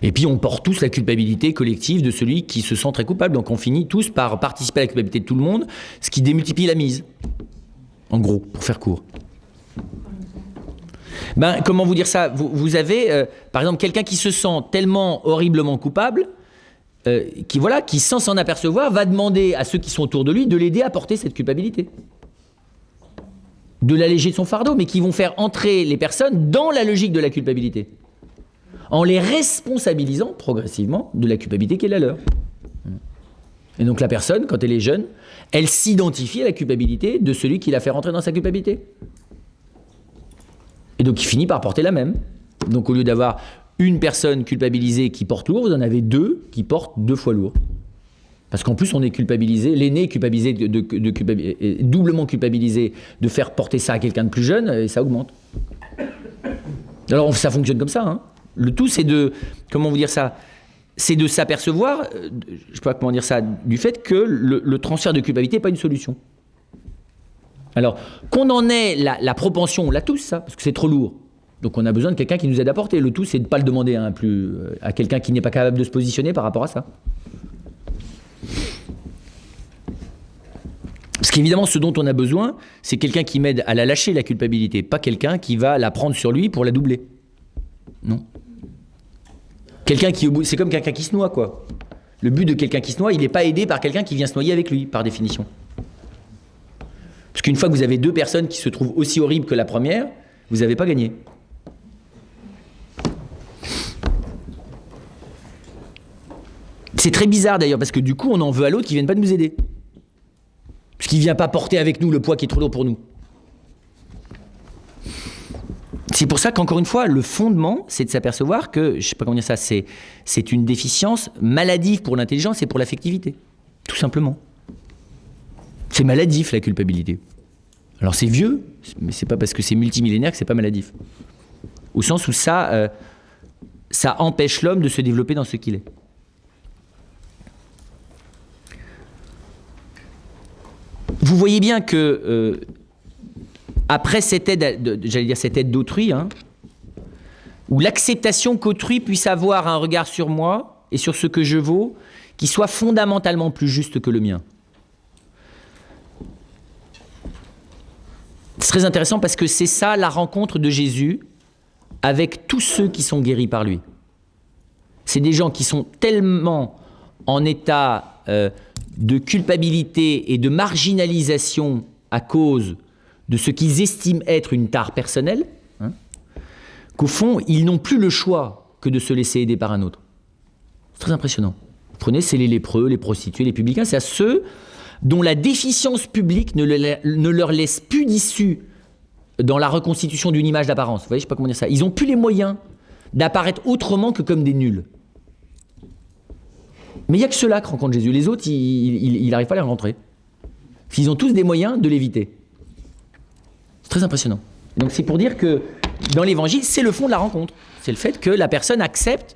Et puis on porte tous la culpabilité collective de celui qui se sent très coupable. Donc on finit tous par participer à la culpabilité de tout le monde, ce qui démultiplie la mise. En gros, pour faire court. Ben, comment vous dire ça ? Vous avez, par exemple, quelqu'un qui se sent tellement horriblement coupable, qui sans s'en apercevoir, va demander à ceux qui sont autour de lui de l'aider à porter cette culpabilité. De l'alléger de son fardeau, mais qui vont faire entrer les personnes dans la logique de la culpabilité, en les responsabilisant progressivement de la culpabilité qui est la leur. Et donc la personne, quand elle est jeune, elle s'identifie à la culpabilité de celui qui l'a fait rentrer dans sa culpabilité. Et donc il finit par porter la même. Donc au lieu d'avoir une personne culpabilisée qui porte lourd, vous en avez deux qui portent 2 fois lourd. Parce qu'en plus on est culpabilisé, l'aîné est culpabilisé, doublement culpabilisé de faire porter ça à quelqu'un de plus jeune, et ça augmente. Alors ça fonctionne comme ça, hein. Le tout c'est de, comment vous dire ça, c'est de s'apercevoir, je sais pas comment dire ça, du fait que le transfert de culpabilité n'est pas une solution. Alors, qu'on en ait la propension, on l'a tous, ça, parce que c'est trop lourd. Donc on a besoin de quelqu'un qui nous aide à porter. Le tout, c'est de ne pas le demander à quelqu'un qui n'est pas capable de se positionner par rapport à ça. Parce qu'évidemment, ce dont on a besoin, c'est quelqu'un qui m'aide à la lâcher, la culpabilité, pas quelqu'un qui va la prendre sur lui pour la doubler. Non. C'est comme quelqu'un qui se noie, quoi. Le but de quelqu'un qui se noie, il n'est pas aidé par quelqu'un qui vient se noyer avec lui, par définition. Parce qu'une fois que vous avez 2 personnes qui se trouvent aussi horribles que la première, vous n'avez pas gagné. C'est très bizarre d'ailleurs, parce que du coup, on en veut à l'autre qui ne vienne pas nous aider. Parce qu'il ne vient pas porter avec nous le poids qui est trop lourd pour nous. C'est pour ça qu'encore une fois, le fondement, c'est de s'apercevoir que, je ne sais pas comment dire ça, c'est une déficience maladive pour l'intelligence et pour l'affectivité. Tout simplement. C'est maladif, la culpabilité. Alors c'est vieux, mais c'est pas parce que c'est multimillénaire que c'est pas maladif. Au sens où ça empêche l'homme de se développer dans ce qu'il est. Vous voyez bien que après cette aide, j'allais dire cette aide d'autrui, hein, ou l'acceptation qu'autrui puisse avoir un regard sur moi et sur ce que je vaux, qui soit fondamentalement plus juste que le mien. C'est très intéressant parce que c'est ça la rencontre de Jésus avec tous ceux qui sont guéris par lui. C'est des gens qui sont tellement en état de culpabilité et de marginalisation à cause de ce qu'ils estiment être une tare personnelle, hein, qu'au fond, ils n'ont plus le choix que de se laisser aider par un autre. C'est très impressionnant. Vous prenez, c'est les lépreux, les prostituées, les publicains, c'est à ceux dont la déficience publique ne leur laisse plus d'issue dans la reconstitution d'une image d'apparence. Vous voyez, je ne sais pas comment dire ça. Ils n'ont plus les moyens d'apparaître autrement que comme des nuls. Mais il n'y a que ceux-là qui rencontrent Jésus. Les autres, il n'arrive pas à les rencontrer. Ils ont tous des moyens de l'éviter. C'est très impressionnant. Donc c'est pour dire que dans l'évangile, c'est le fond de la rencontre. C'est le fait que la personne accepte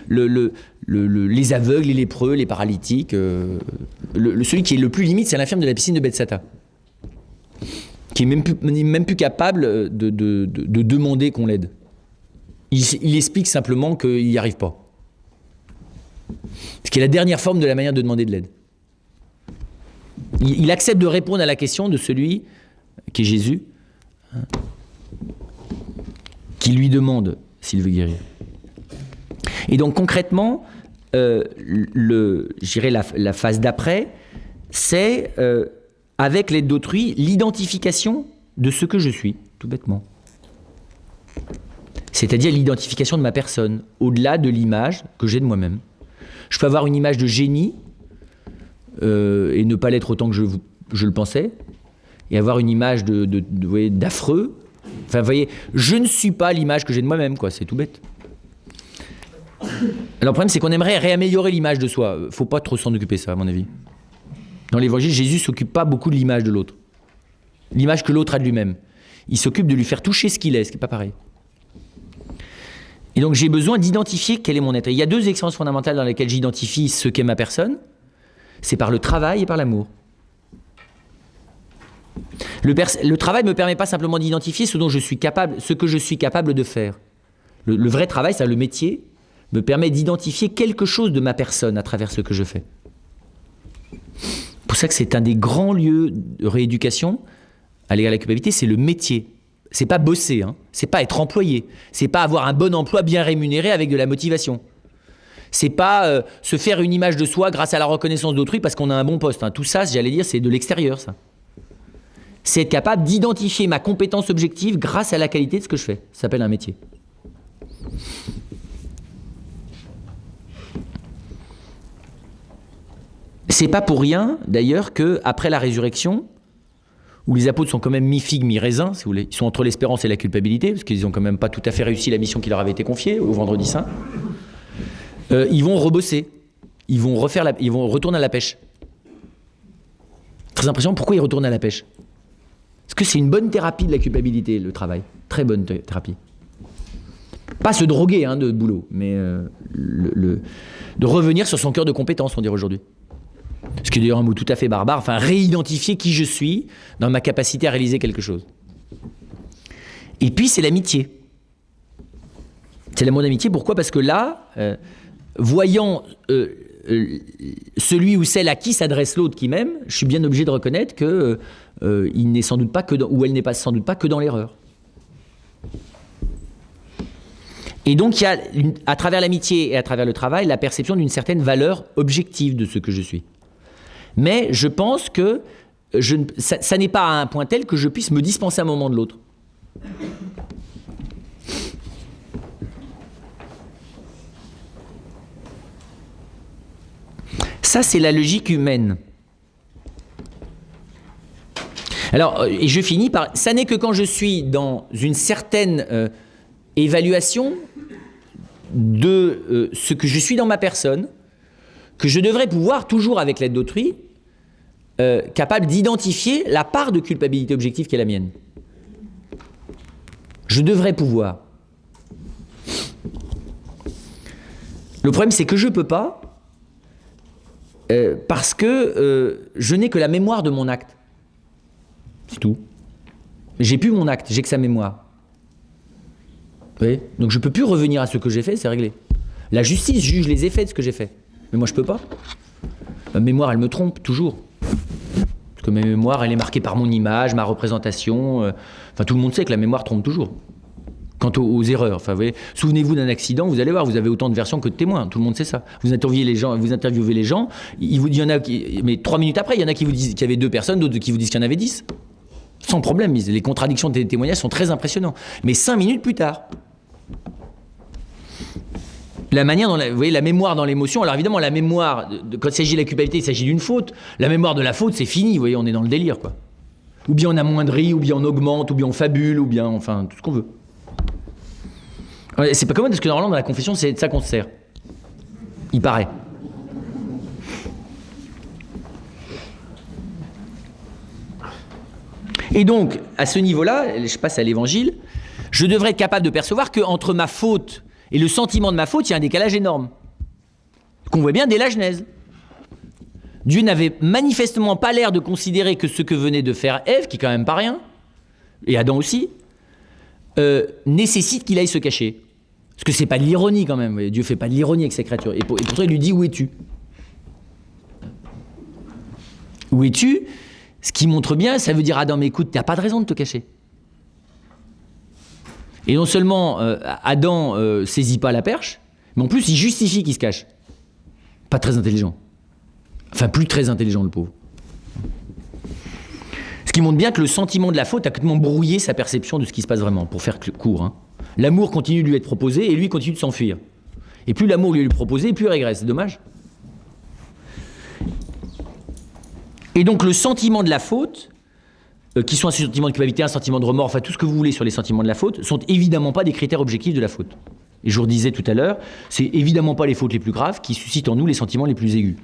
les aveugles, les lépreux, les paralytiques. Celui qui est le plus limite, c'est l'infirme de la piscine de Bethsata, qui est même plus capable de demander qu'on l'aide. Il explique simplement qu'il n'y arrive pas. Ce qui est la dernière forme de la manière de demander de l'aide. Il accepte de répondre à la question de celui qui est Jésus, hein, qui lui demande s'il veut guérir. Et donc concrètement, je dirais la phase d'après, c'est avec l'aide d'autrui, l'identification de ce que je suis, tout bêtement. C'est-à-dire l'identification de ma personne, au-delà de l'image que j'ai de moi-même. Je peux avoir une image de génie et ne pas l'être autant que je le pensais, et avoir une image vous voyez, d'affreux. Enfin, vous voyez, je ne suis pas l'image que j'ai de moi-même, quoi. C'est tout bête. Alors le problème, c'est qu'on aimerait réaméliorer l'image de soi. Il ne faut pas trop s'en occuper, ça, à mon avis. Dans l'évangile, Jésus ne s'occupe pas beaucoup de l'image de l'autre. L'image que l'autre a de lui-même. Il s'occupe de lui faire toucher ce qu'il est, ce qui n'est pas pareil. Et donc j'ai besoin d'identifier quel est mon être. Et il y a deux expériences fondamentales dans lesquelles j'identifie ce qu'est ma personne. C'est par le travail et par l'amour. Le travail ne me permet pas simplement d'identifier ce que je suis capable de faire. Le vrai travail, c'est le métier, me permet d'identifier quelque chose de ma personne à travers ce que je fais. C'est pour ça que c'est un des grands lieux de rééducation à l'égard de la culpabilité, c'est le métier. C'est pas bosser, hein. C'est pas être employé, c'est pas avoir un bon emploi bien rémunéré avec de la motivation. C'est pas se faire une image de soi grâce à la reconnaissance d'autrui parce qu'on a un bon poste, hein. Tout ça, j'allais dire, c'est de l'extérieur, ça. C'est être capable d'identifier ma compétence objective grâce à la qualité de ce que je fais. Ça s'appelle un métier. C'est pas pour rien, d'ailleurs, qu'après la résurrection, où les apôtres sont quand même mi-figue, mi-raisin, si vous voulez, ils sont entre l'espérance et la culpabilité, parce qu'ils n'ont quand même pas tout à fait réussi la mission qui leur avait été confiée au Vendredi Saint, ils vont rebosser, ils vont retourner à la pêche. Très impressionnant, pourquoi ils retournent à la pêche? Parce que c'est une bonne thérapie de la culpabilité, le travail. Très bonne thérapie. Pas se droguer de boulot, mais de revenir sur son cœur de compétence, on dirait aujourd'hui. Ce qui est d'ailleurs un mot tout à fait barbare, enfin réidentifier qui je suis dans ma capacité à réaliser quelque chose. Et puis c'est l'amitié. C'est l'amour d'amitié, pourquoi? Parce que là, voyant celui ou celle à qui s'adresse l'autre qui m'aime, je suis bien obligé de reconnaître que il n'est sans doute pas que ou elle n'est pas sans doute pas que dans l'erreur. Et donc il y a, à travers l'amitié et à travers le travail, la perception d'une certaine valeur objective de ce que je suis. Mais je pense que ça n'est pas à un point tel que je puisse me dispenser un moment de l'autre. Ça, c'est la logique humaine. Alors, et je finis par... Ça n'est que quand je suis dans une certaine évaluation de ce que je suis dans ma personne, que je devrais pouvoir, toujours avec l'aide d'autrui, capable d'identifier la part de culpabilité objective qui est la mienne. Je devrais pouvoir. Le problème, c'est que je ne peux pas, parce que je n'ai que la mémoire de mon acte. C'est tout. J'ai plus mon acte, j'ai que sa mémoire. Oui. Donc je ne peux plus revenir à ce que j'ai fait, c'est réglé. La justice juge les effets de ce que j'ai fait. Mais moi, je ne peux pas. Ma mémoire, elle me trompe, toujours. Parce que ma mémoire, elle est marquée par mon image, ma représentation. Enfin, tout le monde sait que la mémoire trompe toujours. Quant aux erreurs, enfin, vous voyez, souvenez-vous d'un accident, vous allez voir, vous avez autant de versions que de témoins, tout le monde sait ça. Vous interviewez les gens, il y en a mais 3 minutes après, il y en a qui vous disent qu'il y avait 2 personnes, d'autres qui vous disent qu'il y en avait 10. Sans problème, les contradictions des témoignages sont très impressionnantes. Mais 5 minutes plus tard, la manière dont, vous voyez, la mémoire dans l'émotion, alors évidemment, la mémoire, quand il s'agit de la culpabilité, il s'agit d'une faute, la mémoire de la faute, c'est fini, vous voyez, on est dans le délire, quoi. Ou bien on amoindrit, ou bien on augmente, ou bien on fabule, ou bien, enfin, tout ce qu'on veut. C'est pas commode parce que normalement dans la confession c'est de ça qu'on se sert. Il paraît. Et donc, à ce niveau-là, je passe à l'évangile, je devrais être capable de percevoir qu'entre ma faute et le sentiment de ma faute, il y a un décalage énorme. Qu'on voit bien dès la Genèse. Dieu n'avait manifestement pas l'air de considérer que ce que venait de faire Ève, qui est quand même pas rien, et Adam aussi, nécessite qu'il aille se cacher. Parce que c'est pas de l'ironie quand même. Dieu fait pas de l'ironie avec sa créature. Et pourtant il lui dit où es-tu ? Où es-tu ? Ce qui montre bien, ça veut dire Adam, mais écoute, t'as pas de raison de te cacher. Et non seulement Adam saisit pas la perche, mais en plus il justifie qu'il se cache. Pas très intelligent. Enfin plus très intelligent le pauvre. Ce qui montre bien que le sentiment de la faute a complètement brouillé sa perception de ce qui se passe vraiment, pour faire court. Hein. L'amour continue de lui être proposé et lui continue de s'enfuir. Et plus l'amour lui est proposé, plus il régresse. C'est dommage. Et donc le sentiment de la faute, qui soit un sentiment de culpabilité, un sentiment de remords, enfin tout ce que vous voulez sur les sentiments de la faute, sont évidemment pas des critères objectifs de la faute. Et je vous le disais tout à l'heure, c'est évidemment pas les fautes les plus graves qui suscitent en nous les sentiments les plus aigus.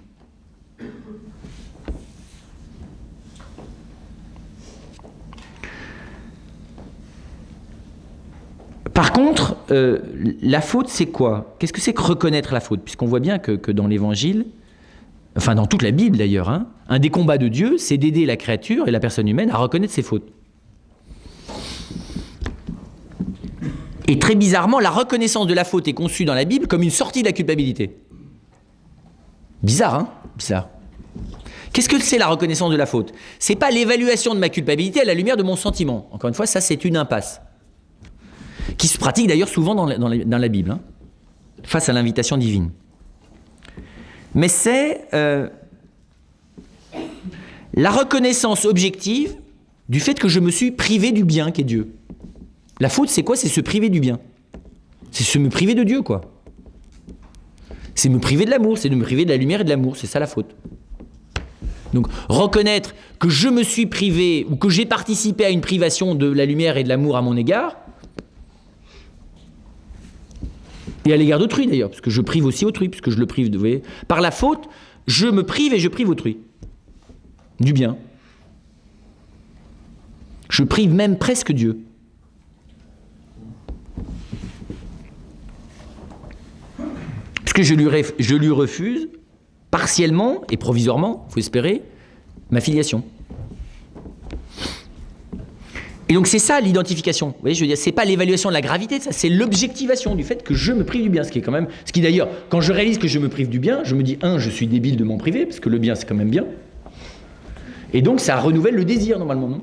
Par contre, la faute, c'est quoi ? Qu'est-ce que c'est que reconnaître la faute ? Puisqu'on voit bien que dans l'Évangile, enfin dans toute la Bible d'ailleurs, hein, un des combats de Dieu, c'est d'aider la créature et la personne humaine à reconnaître ses fautes. Et très bizarrement, la reconnaissance de la faute est conçue dans la Bible comme une sortie de la culpabilité. Bizarre, hein ? Bizarre. Qu'est-ce que c'est la reconnaissance de la faute ? C'est pas l'évaluation de ma culpabilité à la lumière de mon sentiment. Encore une fois, ça c'est une impasse. Qui se pratique d'ailleurs souvent dans la Bible, hein, face à l'invitation divine. Mais c'est la reconnaissance objective du fait que je me suis privé du bien qu'est Dieu. La faute, c'est quoi ? C'est se priver du bien. C'est se me priver de Dieu, quoi. C'est me priver de l'amour, c'est de me priver de la lumière et de l'amour, c'est ça la faute. Donc reconnaître que je me suis privé ou que j'ai participé à une privation de la lumière et de l'amour à mon égard, et à l'égard d'autrui d'ailleurs, parce que je prive aussi autrui, puisque je le prive, vous voyez. Par la faute, je me prive et je prive autrui. Du bien. Je prive même presque Dieu. Puisque je lui refuse, partiellement et provisoirement, il faut espérer, ma filiation. Et donc c'est ça l'identification. Vous voyez, je veux dire, c'est pas l'évaluation de la gravité de ça, c'est l'objectivation du fait que je me prive du bien, ce qui d'ailleurs, quand je réalise que je me prive du bien, je me dis, je suis débile de m'en priver, parce que le bien c'est quand même bien. Et donc ça renouvelle le désir normalement, non ?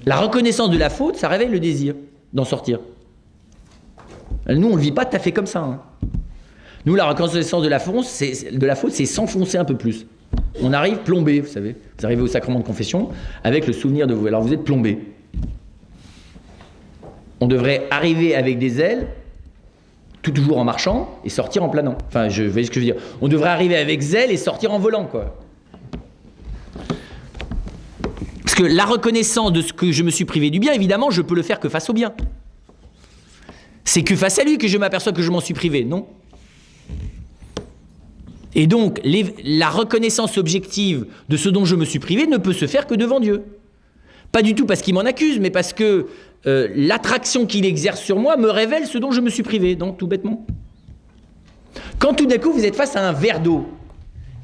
La reconnaissance de la faute, ça réveille le désir d'en sortir. Nous on le vit pas tout à fait comme ça. Hein. Nous la reconnaissance de la faute, c'est s'enfoncer un peu plus. On arrive plombé, vous savez. Vous arrivez au sacrement de confession avec le souvenir de vous. Alors vous êtes plombé. On devrait arriver avec des ailes toujours en marchant et sortir en planant. Enfin, vous voyez ce que je veux dire. On devrait arriver avec zèle et sortir en volant, quoi. Parce que la reconnaissance de ce que je me suis privé du bien, évidemment, je peux le faire que face au bien. C'est que face à lui que je m'aperçois que je m'en suis privé, non? Et donc, la reconnaissance objective de ce dont je me suis privé ne peut se faire que devant Dieu. Pas du tout parce qu'il m'en accuse, mais parce que l'attraction qu'il exerce sur moi me révèle ce dont je me suis privé, donc tout bêtement. Quand tout d'un coup vous êtes face à un verre d'eau,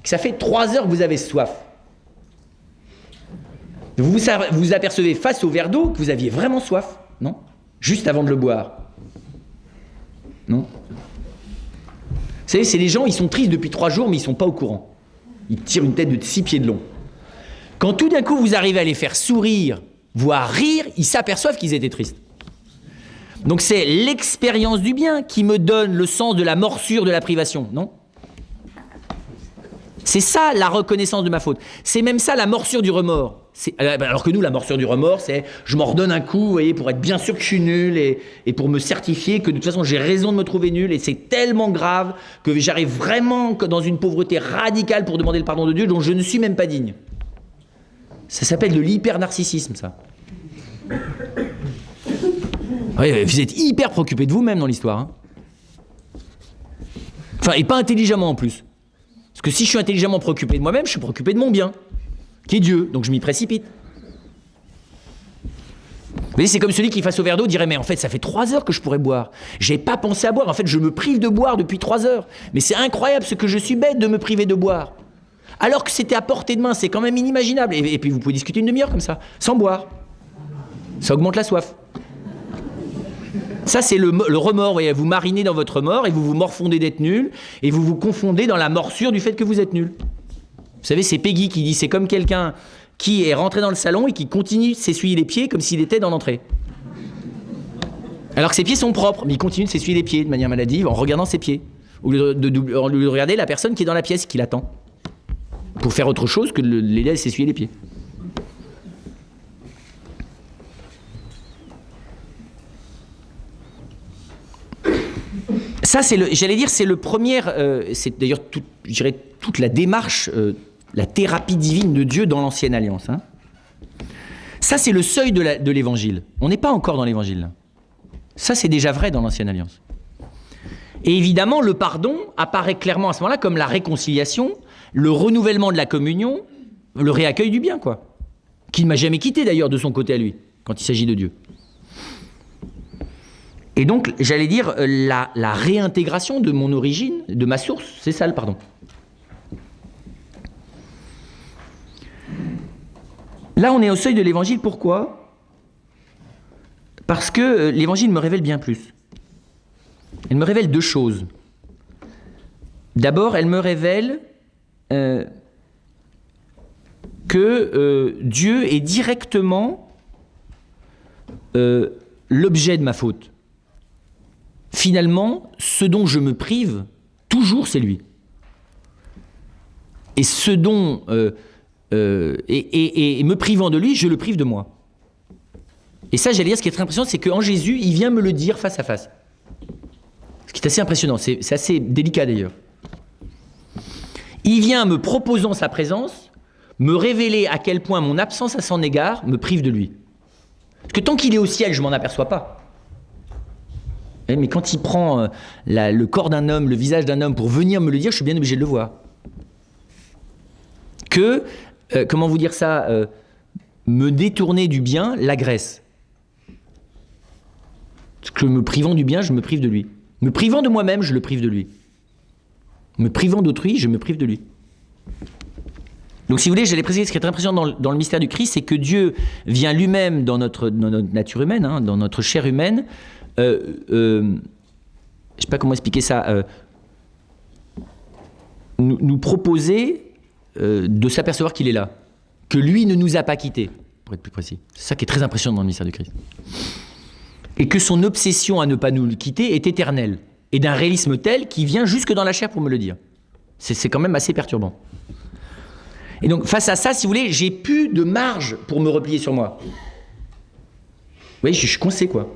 que ça fait 3 heures que vous avez soif, vous vous apercevez face au verre d'eau que vous aviez vraiment soif, non? Juste avant de le boire. Non? Vous savez, c'est les gens, ils sont tristes depuis 3 jours, mais ils ne sont pas au courant. Ils tirent une tête de 6 pieds de long. Quand tout d'un coup vous arrivez à les faire sourire, voire rire, ils s'aperçoivent qu'ils étaient tristes. Donc c'est l'expérience du bien qui me donne le sens de la morsure de la privation, non? C'est ça la reconnaissance de ma faute. C'est même ça la morsure du remords. Alors que nous, la morsure du remords, c'est je m'en redonne un coup, vous voyez, pour être bien sûr que je suis nul et pour me certifier que de toute façon j'ai raison de me trouver nul et c'est tellement grave que j'arrive vraiment dans une pauvreté radicale pour demander le pardon de Dieu dont je ne suis même pas digne. Ça s'appelle de l'hyper-narcissisme, ça. Ouais, vous êtes hyper préoccupé de vous-même dans l'histoire. Hein. Enfin, et pas intelligemment en plus. Parce que si je suis intelligemment préoccupé de moi-même, je suis préoccupé de mon bien, qui est Dieu, donc je m'y précipite. Vous voyez, c'est comme celui qui, face au verre d'eau, dirait « Mais en fait, ça fait 3 heures que je pourrais boire. J'ai pas pensé à boire. En fait, je me prive de boire depuis 3 heures. Mais c'est incroyable ce que je suis bête de me priver de boire. » Alors que c'était à portée de main, c'est quand même inimaginable. Et puis vous pouvez discuter une demi-heure comme ça, sans boire. Ça augmente la soif. Ça, c'est le remords. Vous voyez, vous marinez dans votre remords et vous vous morfondez d'être nul et vous vous confondez dans la morsure du fait que vous êtes nul. Vous savez, c'est Peggy qui dit, c'est comme quelqu'un qui est rentré dans le salon et qui continue de s'essuyer les pieds comme s'il était dans l'entrée. Alors que ses pieds sont propres, mais il continue de s'essuyer les pieds de manière maladive en regardant ses pieds. Au lieu de regarder la personne qui est dans la pièce, qui l'attend. Pour faire autre chose que de l'aider à s'essuyer les pieds. Ça, j'allais dire, c'est le premier, c'est d'ailleurs je dirais, toute la démarche, la thérapie divine de Dieu dans l'Ancienne Alliance. Hein. Ça, c'est le seuil de l'Évangile. On n'est pas encore dans l'Évangile. Ça, c'est déjà vrai dans l'Ancienne Alliance. Et évidemment, le pardon apparaît clairement à ce moment-là comme la réconciliation, le renouvellement de la communion, le réaccueil du bien, quoi. Qui ne m'a jamais quitté d'ailleurs de son côté à lui, quand il s'agit de Dieu. Et donc, j'allais dire, la réintégration de mon origine, de ma source, c'est ça le pardon. Là, on est au seuil de l'Évangile, pourquoi? Parce que l'Évangile me révèle bien plus. Elle me révèle 2 choses. D'abord, elle me révèle que Dieu est directement l'objet de ma faute. Finalement, ce dont je me prive, toujours c'est lui. Et ce dont... et me privant de lui, je le prive de moi. Et ça, j'allais dire, ce qui est très impressionnant, c'est qu'en Jésus, il vient me le dire face à face. Ce qui est assez impressionnant, c'est assez délicat d'ailleurs. Il vient me proposant sa présence, me révéler à quel point mon absence à son égard me prive de lui. Parce que tant qu'il est au ciel, je ne m'en aperçois pas. Mais quand il prend le corps d'un homme, le visage d'un homme pour venir me le dire, je suis bien obligé de le voir. Que, comment vous dire ça, me détourner du bien l'agresse. Parce que me privant du bien, je me prive de lui. Me privant de moi-même, je le prive de lui. Me privant d'autrui, je me prive de lui. Donc si vous voulez, j'allais préciser ce qui est très impressionnant dans le mystère du Christ, c'est que Dieu vient lui-même dans notre nature humaine, hein, dans notre chair humaine, je ne sais pas comment expliquer ça, nous proposer de s'apercevoir qu'il est là, que lui ne nous a pas quittés, pour être plus précis. C'est ça qui est très impressionnant dans le mystère du Christ. Et que son obsession à ne pas nous quitter est éternelle, et d'un réalisme tel qu'il vient jusque dans la chair pour me le dire. C'est quand même assez perturbant. Et donc face à ça, si vous voulez, j'ai plus de marge pour me replier sur moi. Vous voyez, je suis coincé, quoi.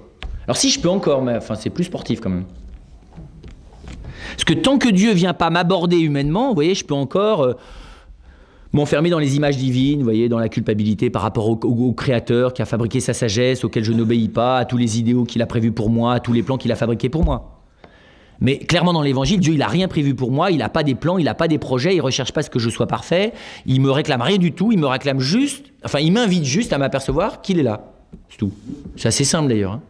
Alors si je peux encore, mais enfin c'est plus sportif quand même. Parce que tant que Dieu ne vient pas m'aborder humainement, vous voyez, je peux encore m'enfermer dans les images divines, vous voyez, dans la culpabilité par rapport au Créateur qui a fabriqué sa sagesse, auquel je n'obéis pas, à tous les idéaux qu'il a prévus pour moi, à tous les plans qu'il a fabriqués pour moi. Mais clairement dans l'évangile, Dieu il n'a rien prévu pour moi, il n'a pas des plans, il n'a pas des projets, il ne recherche pas ce que je sois parfait, il me réclame rien du tout, il me réclame juste, enfin il m'invite juste à m'apercevoir qu'il est là. C'est tout. C'est assez simple d'ailleurs. Hein.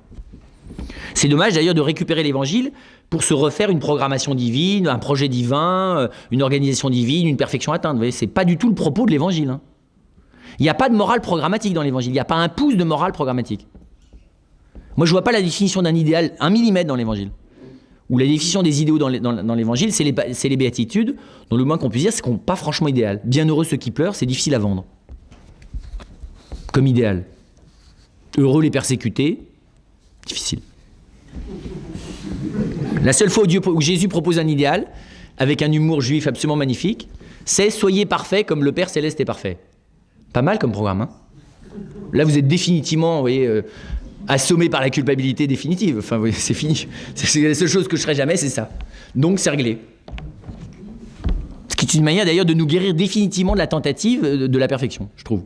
C'est dommage d'ailleurs de récupérer l'évangile pour se refaire une programmation divine, un projet divin, une organisation divine, une perfection atteinte. Vous voyez, c'est pas du tout le propos de l'évangile. Hein. Il n'y a pas de morale programmatique dans l'évangile, il n'y a pas un pouce de morale programmatique. Moi je ne vois pas la définition d'un idéal, 1 millimètre dans l'évangile. Ou la définition des idéaux dans l'évangile, c'est les béatitudes, dont le moins qu'on puisse dire, c'est qu'on n'est pas franchement idéal. Bienheureux ceux qui pleurent, c'est difficile à vendre. Comme idéal. Heureux les persécutés, difficile. La seule fois où Jésus propose un idéal, avec un humour juif absolument magnifique, c'est « Soyez parfaits comme le Père Céleste est parfait ». Pas mal comme programme. Hein. Là, vous êtes définitivement, vous voyez, assommé par la culpabilité définitive. Enfin, oui, c'est fini. C'est la seule chose que je ne ferai jamais, c'est ça. Donc, c'est réglé. Ce qui est une manière d'ailleurs de nous guérir définitivement de la tentative de la perfection, je trouve.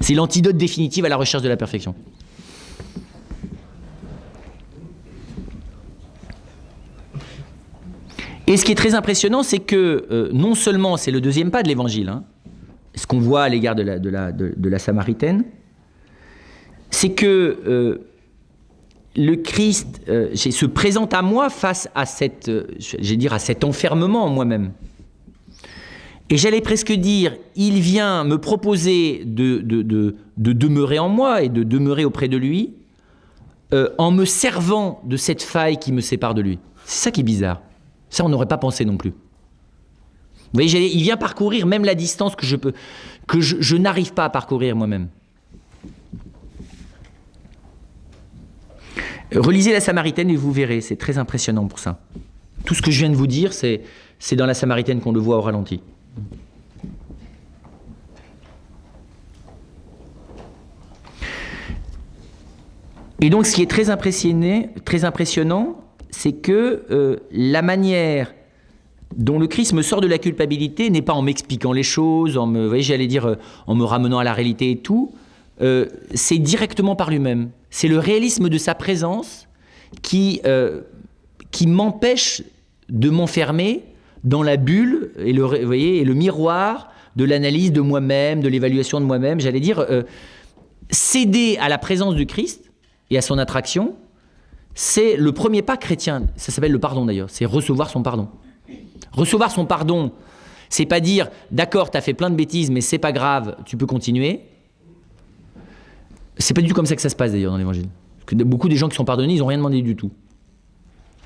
C'est l'antidote définitif à la recherche de la perfection. Et ce qui est très impressionnant, c'est que non seulement c'est le deuxième pas de l'évangile, hein, ce qu'on voit à l'égard de la Samaritaine, c'est que le Christ se présente à moi face à à cet enfermement en moi-même. Et j'allais presque dire, il vient me proposer de demeurer en moi et de demeurer auprès de lui en me servant de cette faille qui me sépare de lui. C'est ça qui est bizarre. Ça, on n'aurait pas pensé non plus. Vous voyez, il vient parcourir même la distance que je n'arrive pas à parcourir moi-même. Relisez la Samaritaine et vous verrez, c'est très impressionnant pour ça. Tout ce que je viens de vous dire, c'est dans la Samaritaine qu'on le voit au ralenti. Et donc, ce qui est très impressionnant, c'est que la manière dont le Christ me sort de la culpabilité n'est pas en m'expliquant les choses, en me ramenant à la réalité et tout, c'est directement par lui-même. C'est le réalisme de sa présence qui m'empêche de m'enfermer dans la bulle et le miroir de l'analyse de moi-même, de l'évaluation de moi-même. Céder à la présence du Christ et à son attraction, c'est le premier pas chrétien. Ça s'appelle le pardon d'ailleurs, c'est recevoir son pardon. Recevoir son pardon, c'est pas dire « d'accord, t'as fait plein de bêtises, mais c'est pas grave, tu peux continuer ». C'est pas du tout comme ça que ça se passe d'ailleurs dans l'évangile. Parce que beaucoup des gens qui sont pardonnés, ils n'ont rien demandé du tout.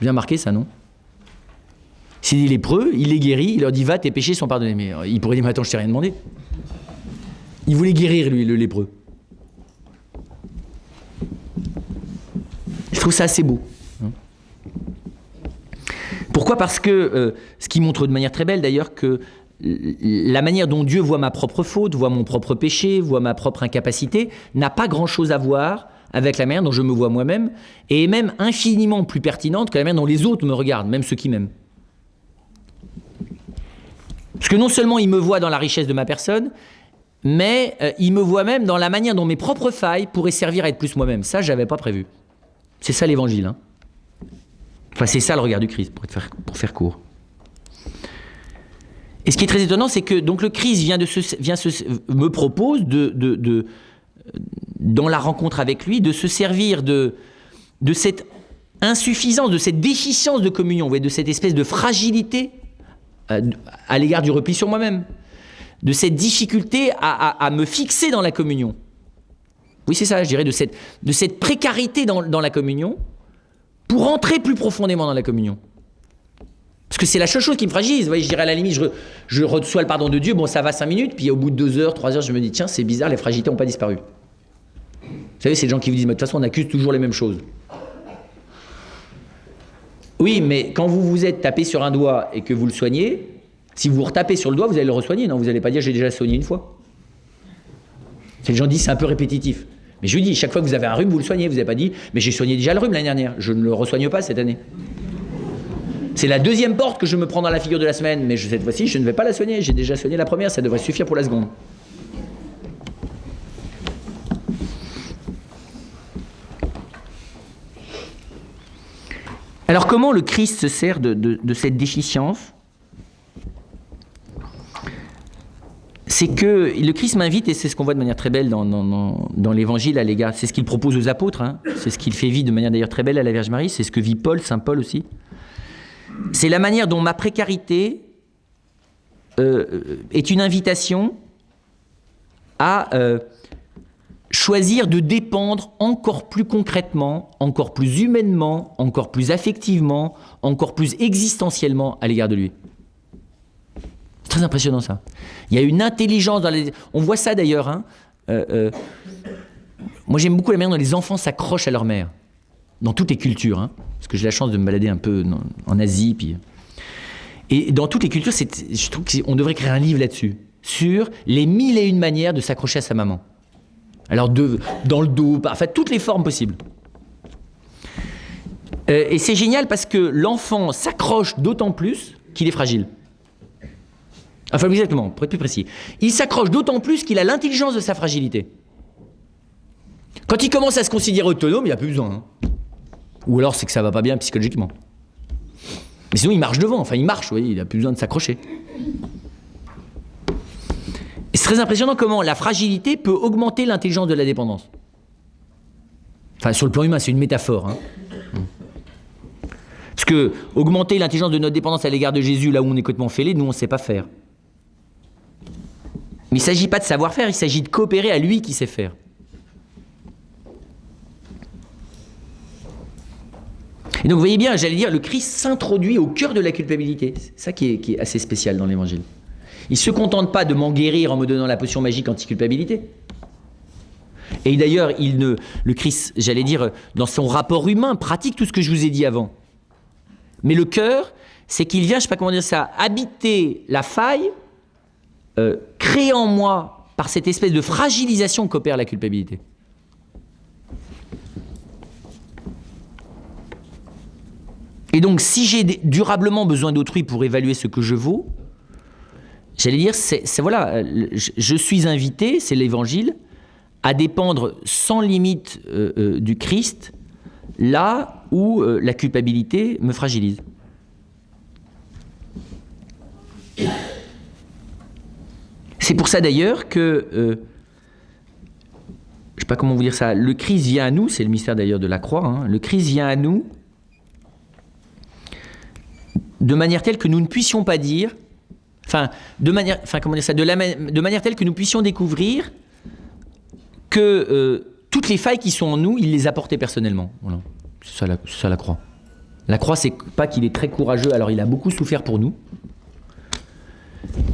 Bien marqué ça, non? S'il est lépreux, il les guérit, il leur dit « va, tes péchés sont pardonnés ». Mais il pourrait dire « mais attends, je t'ai rien demandé ». Il voulait guérir lui, le lépreux. Je trouve ça assez beau. Pourquoi ? Parce que, ce qui montre de manière très belle d'ailleurs, que la manière dont Dieu voit ma propre faute, voit mon propre péché, voit ma propre incapacité, n'a pas grand-chose à voir avec la manière dont je me vois moi-même, et est même infiniment plus pertinente que la manière dont les autres me regardent, même ceux qui m'aiment. Parce que non seulement il me voit dans la richesse de ma personne, mais il me voit même dans la manière dont mes propres failles pourraient servir à être plus moi-même. Ça, je n'avais pas prévu. C'est ça l'évangile. Hein. Enfin, c'est ça le regard du Christ, pour faire court. Et ce qui est très étonnant, c'est que donc, le Christ me propose dans la rencontre avec lui, de se servir de cette insuffisance, de cette déficience de communion, vous voyez, de cette espèce de fragilité à l'égard du repli sur moi-même, de cette difficulté à me fixer dans la communion. Oui, c'est ça, je dirais, de cette précarité dans la communion, pour entrer plus profondément dans la communion. Parce que c'est la seule chose qui me fragilise. Vous voyez, je dirais à la limite, je reçois le pardon de Dieu, bon, ça va 5 minutes, puis au bout de 2 heures, 3 heures, je me dis, tiens, c'est bizarre, les fragilités n'ont pas disparu. Vous savez, c'est les gens qui vous disent, mais de toute façon, on accuse toujours les mêmes choses. Oui, mais quand vous vous êtes tapé sur un doigt et que vous le soignez, si vous vous retapez sur le doigt, vous allez le re-soigner, non? Vous n'allez pas dire, j'ai déjà soigné une fois. Les gens disent, c'est un peu répétitif. Mais je lui dis, chaque fois que vous avez un rhume, vous le soignez. Vous n'avez pas dit, mais j'ai soigné déjà le rhume l'année dernière, je ne le re-soigne pas cette année. C'est la deuxième porte que je me prends dans la figure de la semaine, mais cette fois-ci, je ne vais pas la soigner. J'ai déjà soigné la première, ça devrait suffire pour la seconde. Alors comment le Christ se sert de cette déficience? C'est que le Christ m'invite, et c'est ce qu'on voit de manière très belle dans l'Évangile à l'égard, c'est ce qu'il propose aux apôtres, hein, c'est ce qu'il fait vivre de manière d'ailleurs très belle à la Vierge Marie, c'est ce que vit Paul, Saint Paul aussi. C'est la manière dont ma précarité est une invitation à choisir de dépendre encore plus concrètement, encore plus humainement, encore plus affectivement, encore plus existentiellement à l'égard de lui. C'est très impressionnant ça. Il y a une intelligence dans les... On voit ça d'ailleurs. Hein. Moi j'aime beaucoup la manière dont les enfants s'accrochent à leur mère. Dans toutes les cultures. Hein. Parce que j'ai la chance de me balader un peu en Asie. Puis... Et dans toutes les cultures, je trouve qu'on devrait écrire un livre là-dessus. Sur les 1001 manières de s'accrocher à sa maman. Alors dans le dos, enfin toutes les formes possibles. Et c'est génial parce que l'enfant s'accroche d'autant plus qu'il est fragile. Enfin exactement, pour être plus précis. Il s'accroche d'autant plus qu'il a l'intelligence de sa fragilité. Quand il commence à se considérer autonome, il n'a plus besoin. Hein. Ou alors c'est que ça ne va pas bien psychologiquement. Mais sinon il marche devant, enfin il marche, vous voyez, il n'a plus besoin de s'accrocher. C'est très impressionnant comment la fragilité peut augmenter l'intelligence de la dépendance. Enfin, sur le plan humain, c'est une métaphore. Hein. Parce que augmenter l'intelligence de notre dépendance à l'égard de Jésus, là où on est complètement fêlé, nous, on ne sait pas faire. Mais il ne s'agit pas de savoir faire, il s'agit de coopérer à lui qui sait faire. Et donc, vous voyez bien, j'allais dire, le Christ s'introduit au cœur de la culpabilité. C'est ça qui est assez spécial dans l'Évangile. Il ne se contente pas de m'en guérir en me donnant la potion magique anti-culpabilité. Et d'ailleurs, le Christ, j'allais dire, dans son rapport humain, pratique tout ce que je vous ai dit avant. Mais le cœur, c'est qu'il vient, je ne sais pas comment dire ça, habiter la faille, créée en moi par cette espèce de fragilisation qu'opère la culpabilité. Et donc, si j'ai durablement besoin d'autrui pour évaluer ce que je vaux, j'allais dire, voilà, je suis invité, c'est l'Évangile, à dépendre sans limite du Christ, là où la culpabilité me fragilise. C'est pour ça d'ailleurs que, je ne sais pas comment vous dire ça, le Christ vient à nous, c'est le mystère d'ailleurs de la croix, hein, le Christ vient à nous de manière telle que nous ne puissions pas dire, de manière telle que nous puissions découvrir que toutes les failles qui sont en nous, il les a portées personnellement. Voilà. C'est ça la croix. La croix, c'est pas qu'il est très courageux, alors il a beaucoup souffert pour nous.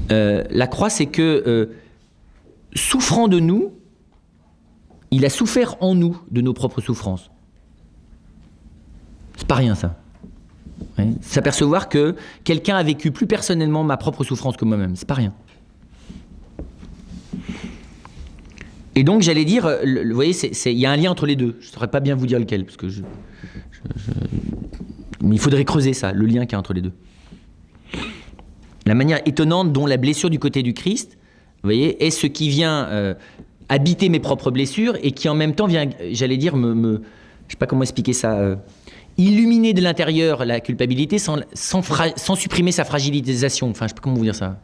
La croix, c'est que, souffrant de nous, il a souffert en nous de nos propres souffrances. C'est pas rien, ça. Ouais. S'apercevoir que quelqu'un a vécu plus personnellement ma propre souffrance que moi-même, c'est pas rien. Et donc j'allais dire, vous voyez, il y a un lien entre les deux. Je ne saurais pas bien vous dire lequel, parce que mais il faudrait creuser ça, le lien qu'il y a entre les deux. La manière étonnante dont la blessure du côté du Christ, vous voyez, est ce qui vient habiter mes propres blessures et qui en même temps vient, j'allais dire, je ne sais pas comment expliquer ça, illuminer de l'intérieur la culpabilité sans supprimer sa fragilisation. Enfin, je ne sais pas comment vous dire ça.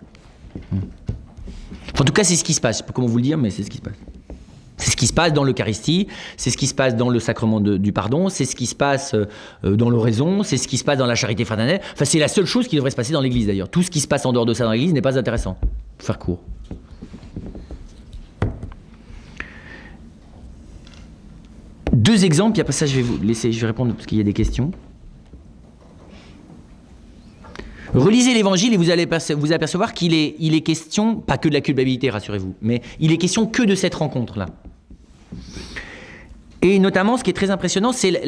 En tout cas, c'est ce qui se passe. Je ne sais pas comment vous le dire, mais c'est ce qui se passe. C'est ce qui se passe dans l'Eucharistie, c'est ce qui se passe dans le sacrement du pardon, c'est ce qui se passe dans l'oraison, c'est ce qui se passe dans la charité fraternelle. Enfin, c'est la seule chose qui devrait se passer dans l'Église d'ailleurs. Tout ce qui se passe en dehors de ça dans l'Église n'est pas intéressant. Pour faire court. Deux exemples, puis après ça je vais vous laisser, je vais répondre parce qu'il y a des questions. Relisez l'Évangile et vous allez vous apercevoir qu'il est question, pas que de la culpabilité, rassurez-vous, mais il est question que de cette rencontre-là. Et notamment, ce qui est très impressionnant, c'est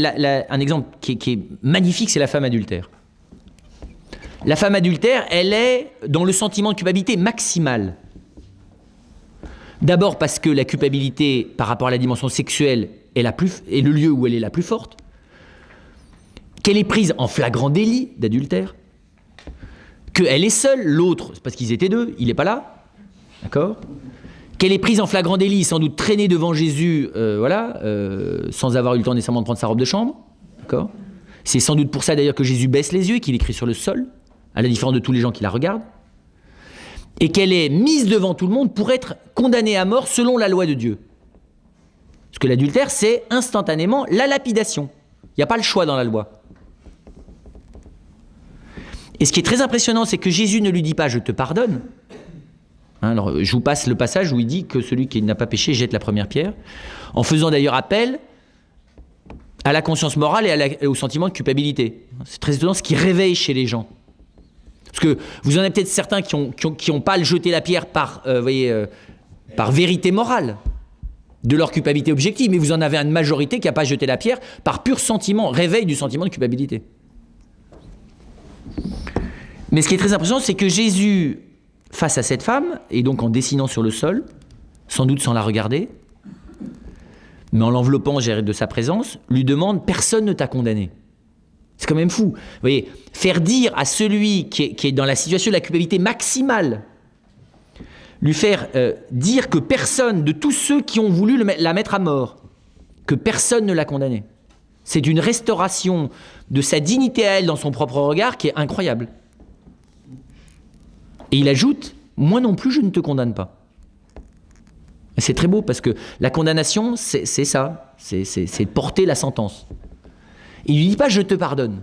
un exemple qui est magnifique, c'est la femme adultère. La femme adultère, elle est dans le sentiment de culpabilité maximale. D'abord parce que la culpabilité par rapport à la dimension sexuelle est le lieu où elle est la plus forte, qu'elle est prise en flagrant délit d'adultère, qu'elle est seule, l'autre, c'est parce qu'ils étaient deux, il n'est pas là, d'accord ? Qu'elle est prise en flagrant délit, sans doute traînée devant Jésus, sans avoir eu le temps nécessairement de prendre sa robe de chambre, d'accord ? C'est sans doute pour ça d'ailleurs que Jésus baisse les yeux et qu'il écrit sur le sol, à la différence de tous les gens qui la regardent, et qu'elle est mise devant tout le monde pour être condamnée à mort selon la loi de Dieu. Parce que l'adultère, c'est instantanément la lapidation. Il n'y a pas le choix dans la loi. Et ce qui est très impressionnant, c'est que Jésus ne lui dit pas « je te pardonne ». Alors, je vous passe le passage où il dit que celui qui n'a pas péché jette la première pierre, en faisant d'ailleurs appel à la conscience morale et au sentiment de culpabilité. C'est très étonnant ce qui réveille chez les gens. Parce que vous en avez peut-être certains qui ont pas jeté la pierre par vérité morale de leur culpabilité objective, mais vous en avez une majorité qui n'a pas jeté la pierre par pur sentiment, réveil du sentiment de culpabilité. Mais ce qui est très impressionnant, c'est que Jésus, face à cette femme, et donc en dessinant sur le sol, sans doute sans la regarder, mais en l'enveloppant de sa présence, lui demande « personne ne t'a condamné ». C'est quand même fou. Vous voyez, faire dire à celui qui est dans la situation de la culpabilité maximale, lui faire dire que personne, de tous ceux qui ont voulu la mettre à mort, que personne ne l'a condamné. C'est une restauration de sa dignité à elle dans son propre regard qui est incroyable. Et il ajoute, moi non plus je ne te condamne pas. Et c'est très beau parce que la condamnation, c'est ça, c'est porter la sentence. Il ne lui dit pas je te pardonne.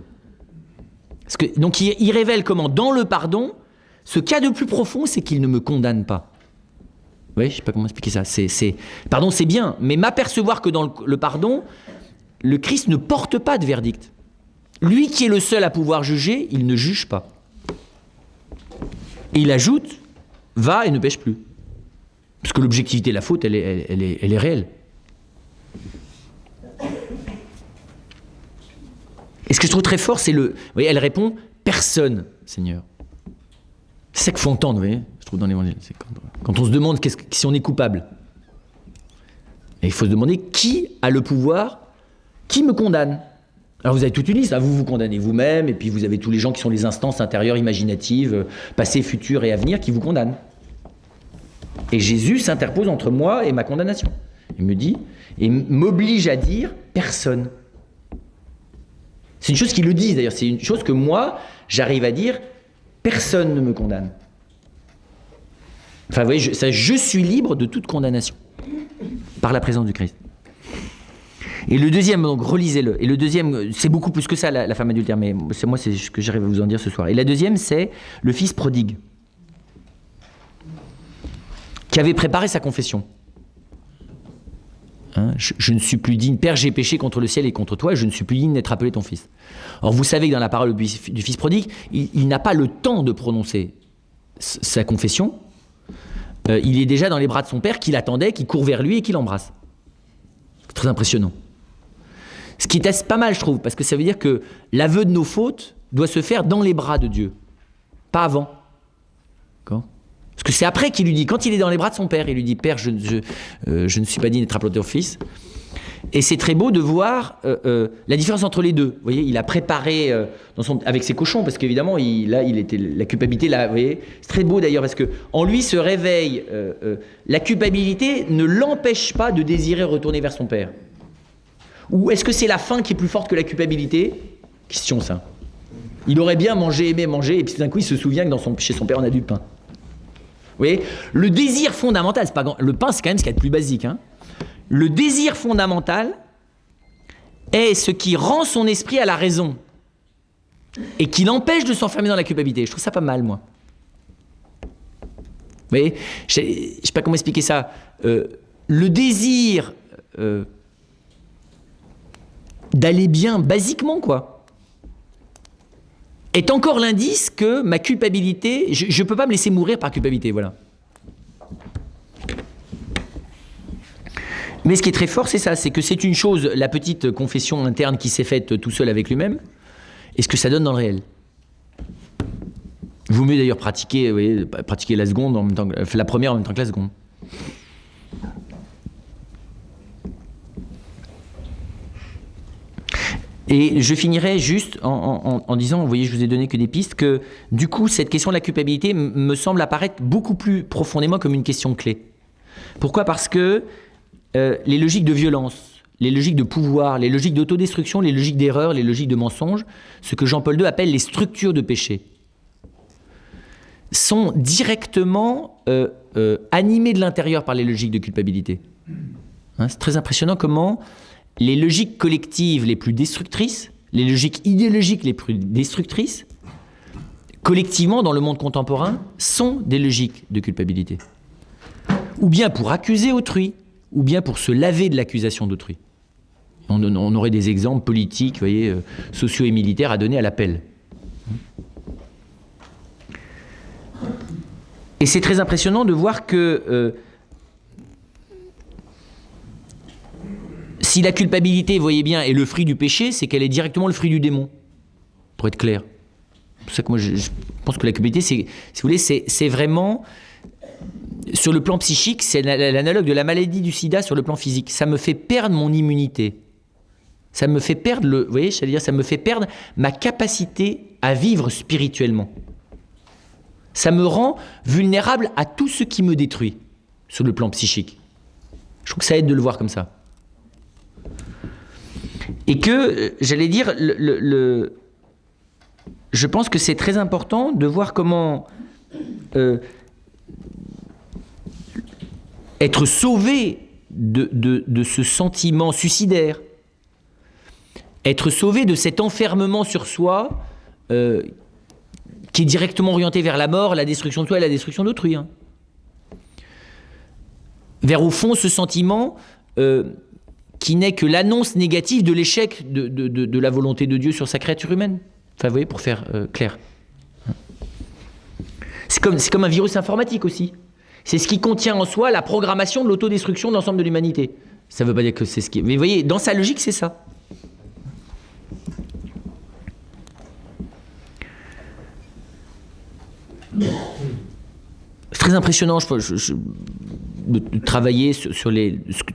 Parce que, donc il révèle comment dans le pardon, ce qu'il y a de plus profond, c'est qu'il ne me condamne pas. Oui, je ne sais pas comment expliquer ça. Pardon, c'est bien, mais m'apercevoir que dans le pardon, le Christ ne porte pas de verdict. Lui qui est le seul à pouvoir juger, il ne juge pas. Et il ajoute, va et ne pêche plus. Parce que l'objectivité de la faute, elle est réelle. Et ce que je trouve très fort, c'est vous voyez, elle répond, personne, Seigneur. C'est ça qu'il faut entendre, vous voyez, je trouve dans l'Évangile. C'est quand on se demande si on est coupable. Et il faut se demander qui a le pouvoir, qui me condamne. Alors vous avez toute une liste, vous vous condamnez vous-même, et puis vous avez tous les gens qui sont les instances intérieures, imaginatives, passé, futur et avenir, qui vous condamnent. Et Jésus s'interpose entre moi et ma condamnation. Il me dit, et m'oblige à dire personne. C'est une chose qu'il le dit d'ailleurs, c'est une chose que moi, j'arrive à dire, personne ne me condamne. Enfin, vous voyez, je suis libre de toute condamnation, par la présence du Christ. Et le deuxième, donc relisez-le, et le deuxième, c'est beaucoup plus que ça, la femme adultère, mais c'est ce que j'arrive à vous en dire ce soir. Et la deuxième, c'est le fils prodigue, qui avait préparé sa confession. Je ne suis plus digne, Père, j'ai péché contre le ciel et contre toi, et je ne suis plus digne d'être appelé ton fils. Or, vous savez que dans la parole du fils prodigue, il n'a pas le temps de prononcer sa confession. Il est déjà dans les bras de son père qui l'attendait, qui court vers lui et qui l'embrasse. C'est très impressionnant. Ce qui est pas mal, je trouve, parce que ça veut dire que l'aveu de nos fautes doit se faire dans les bras de Dieu, pas avant. D'accord ? Parce que c'est après qu'il lui dit, quand il est dans les bras de son père, il lui dit « Père, je ne suis pas digne d'être appelé ton fils ». Et c'est très beau de voir la différence entre les deux. Vous voyez, il a préparé avec ses cochons, parce qu'évidemment, il était la culpabilité, là, vous voyez. C'est très beau d'ailleurs, parce qu'en lui se réveille, la culpabilité ne l'empêche pas de désirer retourner vers son père. Ou est-ce que c'est la faim qui est plus forte que la culpabilité ? Question ça. Il aurait bien aimé manger, et puis d'un coup, il se souvient que chez son père, on a du pain. Vous voyez, le désir fondamental, le pain, c'est quand même ce qu'il y a de plus basique. Le désir fondamental est ce qui rend son esprit à la raison et qui l'empêche de s'enfermer dans la culpabilité. Je trouve ça pas mal, moi. Vous voyez, je ne sais pas comment expliquer ça. Le désir d'aller bien, basiquement, quoi, est encore l'indice que ma culpabilité, je ne peux pas me laisser mourir par culpabilité, voilà. Mais ce qui est très fort, c'est ça, c'est que c'est une chose, la petite confession interne qui s'est faite tout seul avec lui-même, et ce que ça donne dans le réel. Il vaut mieux d'ailleurs pratiquer, vous voyez, pratiquer la seconde en même temps que, la première en même temps que la seconde. Et je finirai juste en disant, vous voyez, je vous ai donné que des pistes, que du coup, cette question de la culpabilité me semble apparaître beaucoup plus profondément comme une question clé. Pourquoi ? Parce que les logiques de violence, les logiques de pouvoir, les logiques d'autodestruction, les logiques d'erreur, les logiques de mensonge, ce que Jean-Paul II appelle les structures de péché, sont directement animées de l'intérieur par les logiques de culpabilité. Hein, c'est très impressionnant comment les logiques collectives les plus destructrices, les logiques idéologiques les plus destructrices, collectivement dans le monde contemporain, sont des logiques de culpabilité. Ou bien pour accuser autrui, ou bien pour se laver de l'accusation d'autrui. On aurait des exemples politiques, vous voyez, sociaux et militaires à donner à l'appel. Et c'est très impressionnant de voir que si la culpabilité, vous voyez bien, est le fruit du péché, c'est qu'elle est directement le fruit du démon, pour être clair. C'est pour ça que moi je pense que la culpabilité, si vous voulez, c'est vraiment, sur le plan psychique, c'est l'analogue de la maladie du sida sur le plan physique. Ça me fait perdre mon immunité. Ça me fait perdre vous voyez, c'est-à-dire ça me fait perdre ma capacité à vivre spirituellement. Ça me rend vulnérable à tout ce qui me détruit sur le plan psychique. Je trouve que ça aide de le voir comme ça. Et que, j'allais dire, je pense que c'est très important de voir comment être sauvé de ce sentiment suicidaire, être sauvé de cet enfermement sur soi qui est directement orienté vers la mort, la destruction de soi et la destruction d'autrui. Hein. Vers, au fond, ce sentiment qui n'est que l'annonce négative de l'échec de la volonté de Dieu sur sa créature humaine. Enfin, vous voyez, pour faire clair. C'est comme un virus informatique aussi. C'est ce qui contient en soi la programmation de l'autodestruction de l'ensemble de l'humanité. Ça ne veut pas dire que c'est ce qui... Mais vous voyez, dans sa logique, c'est ça. C'est très impressionnant de travailler sur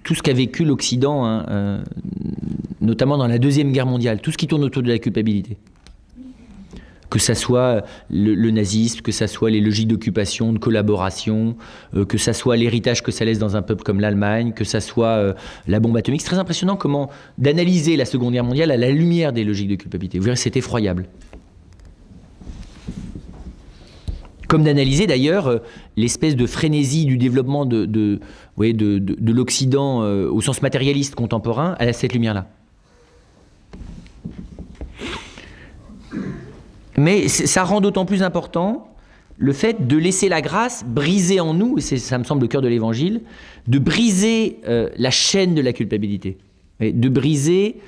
tout ce qu'a vécu l'Occident, hein, notamment dans la Deuxième Guerre mondiale, tout ce qui tourne autour de la culpabilité. Que ça soit le nazisme, que ça soit les logiques d'occupation, de collaboration, que ça soit l'héritage que ça laisse dans un peuple comme l'Allemagne, que ça soit la bombe atomique. C'est très impressionnant comment d'analyser la Seconde Guerre mondiale à la lumière des logiques de culpabilité. Vous verrez, c'est effroyable. Comme d'analyser d'ailleurs l'espèce de frénésie du développement de l'Occident au sens matérialiste contemporain à cette lumière-là. Mais ça rend d'autant plus important le fait de laisser la grâce briser en nous, et ça me semble le cœur de l'Évangile, de briser la chaîne de la culpabilité, de briser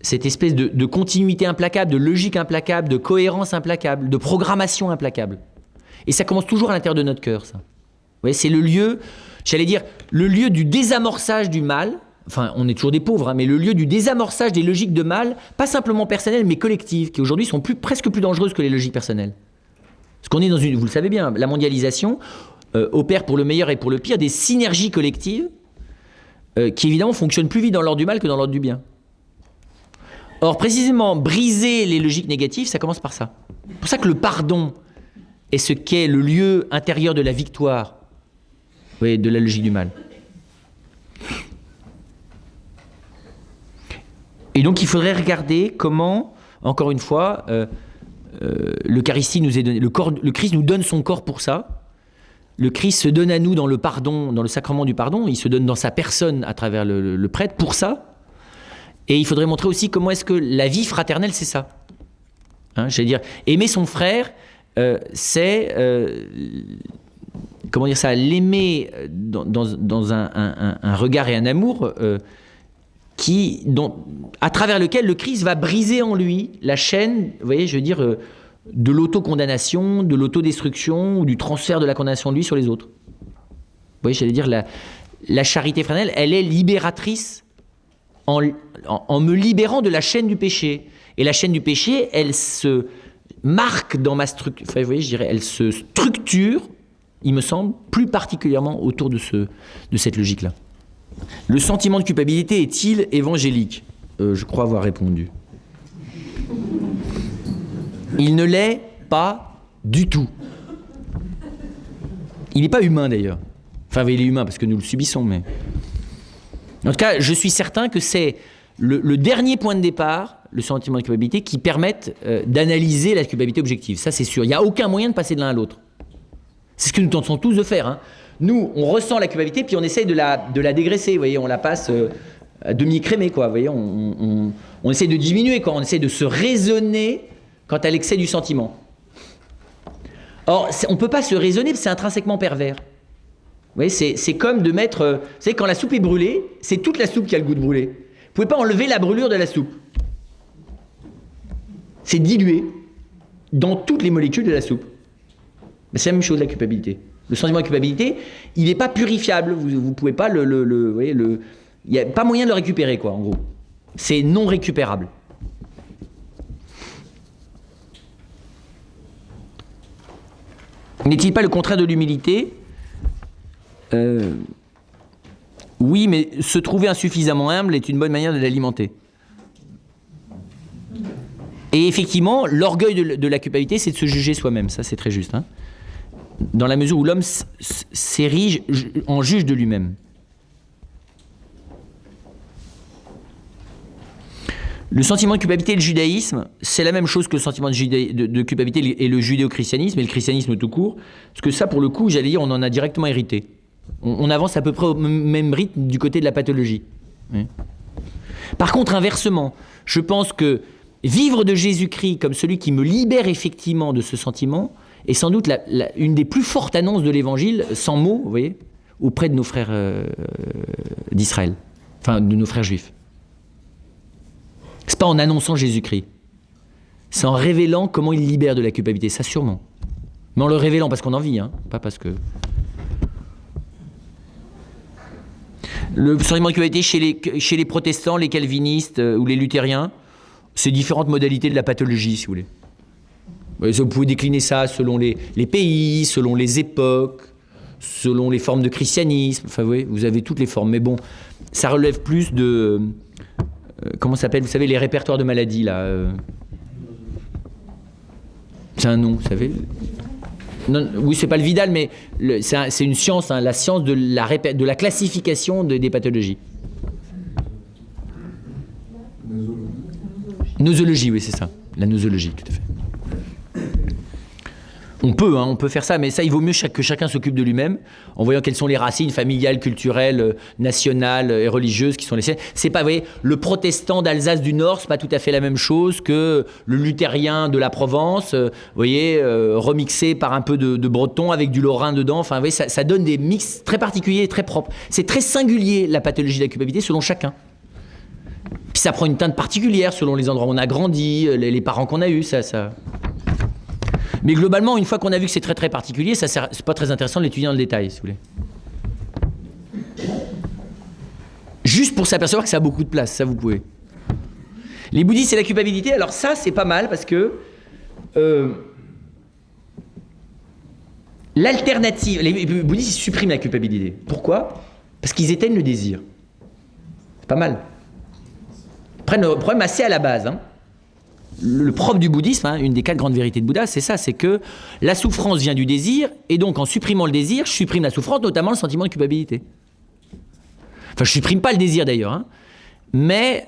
cette espèce de continuité implacable, de logique implacable, de cohérence implacable, de programmation implacable. Et ça commence toujours à l'intérieur de notre cœur, ça. Vous voyez, c'est le lieu, j'allais dire, le lieu du désamorçage du mal. Enfin, on est toujours des pauvres, hein, mais le lieu du désamorçage des logiques de mal, pas simplement personnelles, mais collectives, qui aujourd'hui sont presque plus dangereuses que les logiques personnelles. Parce qu'on est dans vous le savez bien, la mondialisation opère pour le meilleur et pour le pire des synergies collectives qui évidemment fonctionnent plus vite dans l'ordre du mal que dans l'ordre du bien. Or, précisément, briser les logiques négatives, ça commence par ça. C'est pour ça que le pardon est ce qu'est le lieu intérieur de la victoire, de la logique du mal. Et donc, il faudrait regarder comment, encore une fois, l'Eucharistie nous est donné, le Christ nous donne son corps pour ça. Le Christ se donne à nous dans le pardon, dans le sacrement du pardon. Il se donne dans sa personne à travers le prêtre pour ça. Et il faudrait montrer aussi comment est-ce que la vie fraternelle, c'est ça. Hein, j'allais dire, aimer son frère, c'est, comment dire ça, l'aimer dans un regard et un amour à travers lequel le Christ va briser en lui la chaîne, vous voyez, je veux dire, de l'autocondamnation, de l'autodestruction ou du transfert de la condamnation de lui sur les autres. Vous voyez, j'allais dire, la charité fraternelle, elle est libératrice en me libérant de la chaîne du péché. Et la chaîne du péché, elle se marque dans ma structure, enfin, vous voyez, je dirais, elle se structure, il me semble, plus particulièrement autour de cette logique-là. Le sentiment de culpabilité est-il évangélique ? je crois avoir répondu. Il ne l'est pas du tout. Il n'est pas humain d'ailleurs. Enfin, il est humain parce que nous le subissons, mais... En tout cas, je suis certain que c'est le dernier point de départ, le sentiment de culpabilité, qui permette d'analyser la culpabilité objective. Ça, c'est sûr. Il n'y a aucun moyen de passer de l'un à l'autre. C'est ce que nous tentons tous de faire. Hein. Nous, on ressent la culpabilité, puis on essaye de la dégraisser. Vous voyez, on la passe à demi-crémée, quoi. Vous voyez, on essaie de diminuer, quoi. On essaie de se raisonner quant à l'excès du sentiment. Or, on ne peut pas se raisonner, parce que c'est intrinsèquement pervers. Vous voyez, c'est comme de mettre... vous savez, quand la soupe est brûlée, c'est toute la soupe qui a le goût de brûler. Vous ne pouvez pas enlever la brûlure de la soupe. C'est dilué dans toutes les molécules de la soupe. Mais c'est la même chose, la culpabilité. Le sentiment de culpabilité, il n'est pas purifiable. Vous ne pouvez pas vous voyez, il n'y a pas moyen de le récupérer, quoi, en gros. C'est non récupérable. N'est-il pas le contraire de l'humilité ? Oui, mais se trouver insuffisamment humble est une bonne manière de l'alimenter. Et effectivement, l'orgueil de la culpabilité, c'est de se juger soi-même. Ça, c'est très juste. Hein, dans la mesure où l'homme s'érige en juge de lui-même. Le sentiment de culpabilité et le judaïsme, c'est la même chose que le sentiment de culpabilité et le judéo-christianisme et le christianisme tout court. Parce que ça, pour le coup, j'allais dire, on en a directement hérité. On avance à peu près au même rythme du côté de la pathologie. Oui. Par contre, inversement, je pense que vivre de Jésus-Christ comme celui qui me libère effectivement de ce sentiment est sans doute une des plus fortes annonces de l'Évangile, sans mots, vous voyez, auprès de nos frères d'Israël, enfin de nos frères juifs. C'est pas en annonçant Jésus-Christ, c'est en révélant comment il libère de la culpabilité, ça sûrement. Mais en le révélant parce qu'on en vit, hein, pas parce que... Le sentiment de culpabilité chez les protestants, les calvinistes ou les luthériens, c'est différentes modalités de la pathologie, si vous voulez. Vous pouvez décliner ça selon les pays, selon les époques, selon les formes de christianisme. Enfin, vous avez toutes les formes. Mais bon, ça relève plus de... comment ça s'appelle ? Vous savez, les répertoires de maladies, là. C'est un nom, vous savez ? Non, oui, c'est pas le Vidal, mais c'est une science, hein, la science de la classification des pathologies. Nosologie, oui, c'est ça. La nosologie, tout à fait. On peut faire ça, mais ça, il vaut mieux que chacun s'occupe de lui-même, en voyant quelles sont les racines familiales, culturelles, nationales et religieuses qui sont les siennes. C'est pas, vous voyez, le protestant d'Alsace du Nord, c'est pas tout à fait la même chose que le luthérien de la Provence, vous voyez, remixé par un peu de breton avec du lorrain dedans. Enfin, vous voyez, ça donne des mix très particuliers et très propres. C'est très singulier, la pathologie de la culpabilité, selon chacun. Puis ça prend une teinte particulière selon les endroits où on a grandi, les parents qu'on a eus, ça... Mais globalement, une fois qu'on a vu que c'est très très particulier, c'est pas très intéressant de l'étudier dans le détail, si vous voulez. Juste pour s'apercevoir que ça a beaucoup de place, ça vous pouvez. Les bouddhistes et la culpabilité, alors ça c'est pas mal parce que l'alternative, les bouddhistes ils suppriment la culpabilité. Pourquoi ? Parce qu'ils éteignent le désir. C'est pas mal. Ils prennent le problème assez à la base, hein. Le propre du bouddhisme, hein, une des 4 grandes vérités de Bouddha, c'est ça, c'est que la souffrance vient du désir, et donc en supprimant le désir, je supprime la souffrance, notamment le sentiment de culpabilité. Enfin, je supprime pas le désir d'ailleurs, hein, mais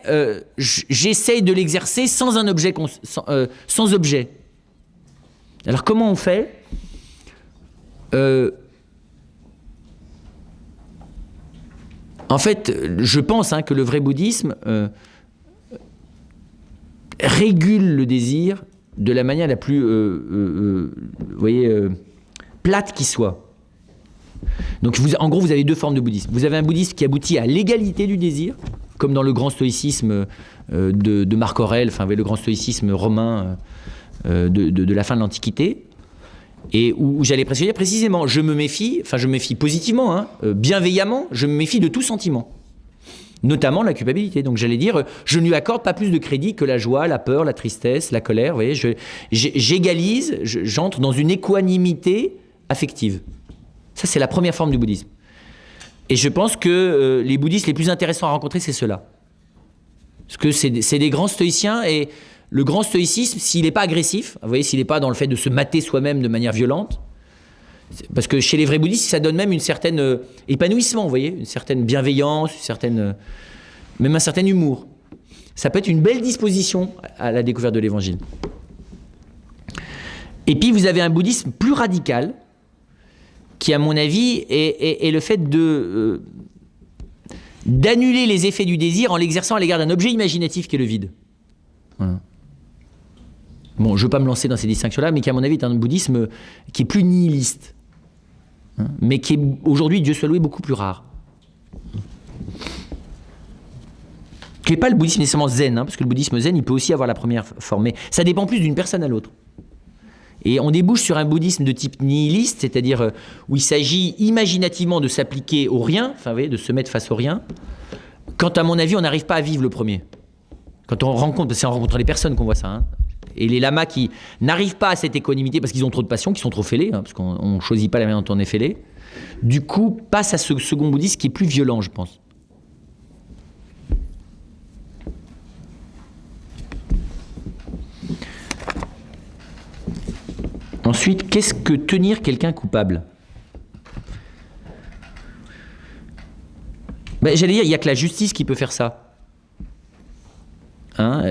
j'essaye de l'exercer sans un objet, sans objet. Alors comment on fait ? En fait, je pense que le vrai bouddhisme régule le désir de la manière la plus plate qui soit. Donc en gros, vous avez 2 formes de bouddhisme. Vous avez un bouddhisme qui aboutit à l'égalité du désir, comme dans le grand stoïcisme de Marc Aurèle, enfin le grand stoïcisme romain de la fin de l'Antiquité, et où j'allais précisément, je me méfie positivement, hein, bienveillamment, je me méfie de tout sentiment. Notamment la culpabilité. Donc j'allais dire, je ne lui accorde pas plus de crédit que la joie, la peur, la tristesse, la colère. Vous voyez, j'égalise, j'entre dans une équanimité affective. Ça, c'est la première forme du bouddhisme. Et je pense que les bouddhistes les plus intéressants à rencontrer, c'est ceux-là. Parce que c'est des grands stoïciens, et le grand stoïcisme, s'il n'est pas agressif, vous voyez, s'il n'est pas dans le fait de se mater soi-même de manière violente, parce que chez les vrais bouddhistes, ça donne même une certaine épanouissement, vous voyez, une certaine bienveillance, même un certain humour. Ça peut être une belle disposition à la découverte de l'évangile. Et puis vous avez un bouddhisme plus radical, qui à mon avis est le fait d'annuler les effets du désir en l'exerçant à l'égard d'un objet imaginatif qui est le vide. Voilà. Bon, je ne veux pas me lancer dans ces distinctions-là, mais qui à mon avis est un bouddhisme qui est plus nihiliste, mais qui est aujourd'hui, Dieu soit loué, beaucoup plus rare. Qui n'est pas le bouddhisme nécessairement zen, parce que le bouddhisme zen, il peut aussi avoir la première forme, mais ça dépend plus d'une personne à l'autre. Et on débouche sur un bouddhisme de type nihiliste, c'est-à-dire où il s'agit imaginativement de s'appliquer au rien, enfin, vous voyez, de se mettre face au rien, quand à mon avis, on n'arrive pas à vivre le premier. Quand on rencontre, c'est en rencontrant les personnes qu'on voit ça, Et les lamas qui n'arrivent pas à cette équanimité parce qu'ils ont trop de passion, qui sont trop fêlés, parce qu'on ne choisit pas la manière dont on est fêlé, du coup, passent à ce second bouddhisme qui est plus violent, je pense. Ensuite, qu'est-ce que tenir quelqu'un coupable ? J'allais dire, il n'y a que la justice qui peut faire ça.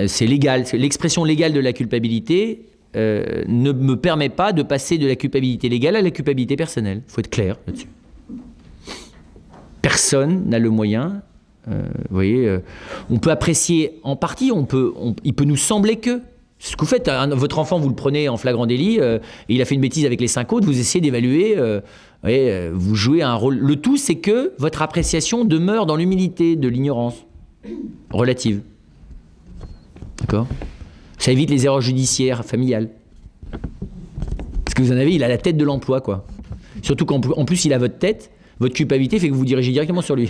C'est légal. L'expression légale de la culpabilité ne me permet pas de passer de la culpabilité légale à la culpabilité personnelle. Il faut être clair là-dessus. Personne n'a le moyen. Vous voyez, on peut apprécier en partie, il peut nous sembler que. Ce que vous faites, votre enfant, vous le prenez en flagrant délit, et il a fait une bêtise avec les 5 autres, vous essayez d'évaluer, vous jouez un rôle. Le tout, c'est que votre appréciation demeure dans l'humilité de l'ignorance relative. D'accord ? Ça évite les erreurs judiciaires, familiales. Parce que vous en avez, il a la tête de l'emploi, quoi. Surtout qu'en plus, il a votre tête, votre culpabilité fait que vous vous dirigez directement sur lui.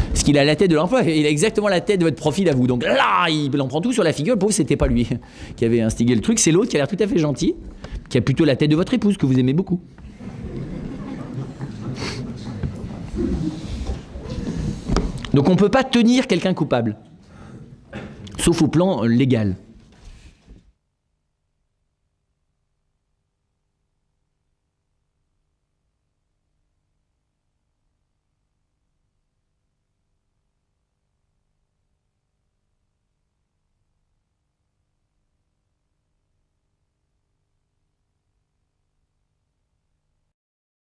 Parce qu'il a la tête de l'emploi, il a exactement la tête de votre profil à vous. Donc là, il en prend tout sur la figure. Le pauvre, c'était pas lui qui avait instigé le truc, c'est l'autre qui a l'air tout à fait gentil, qui a plutôt la tête de votre épouse, que vous aimez beaucoup. Donc on ne peut pas tenir quelqu'un coupable, sauf au plan légal.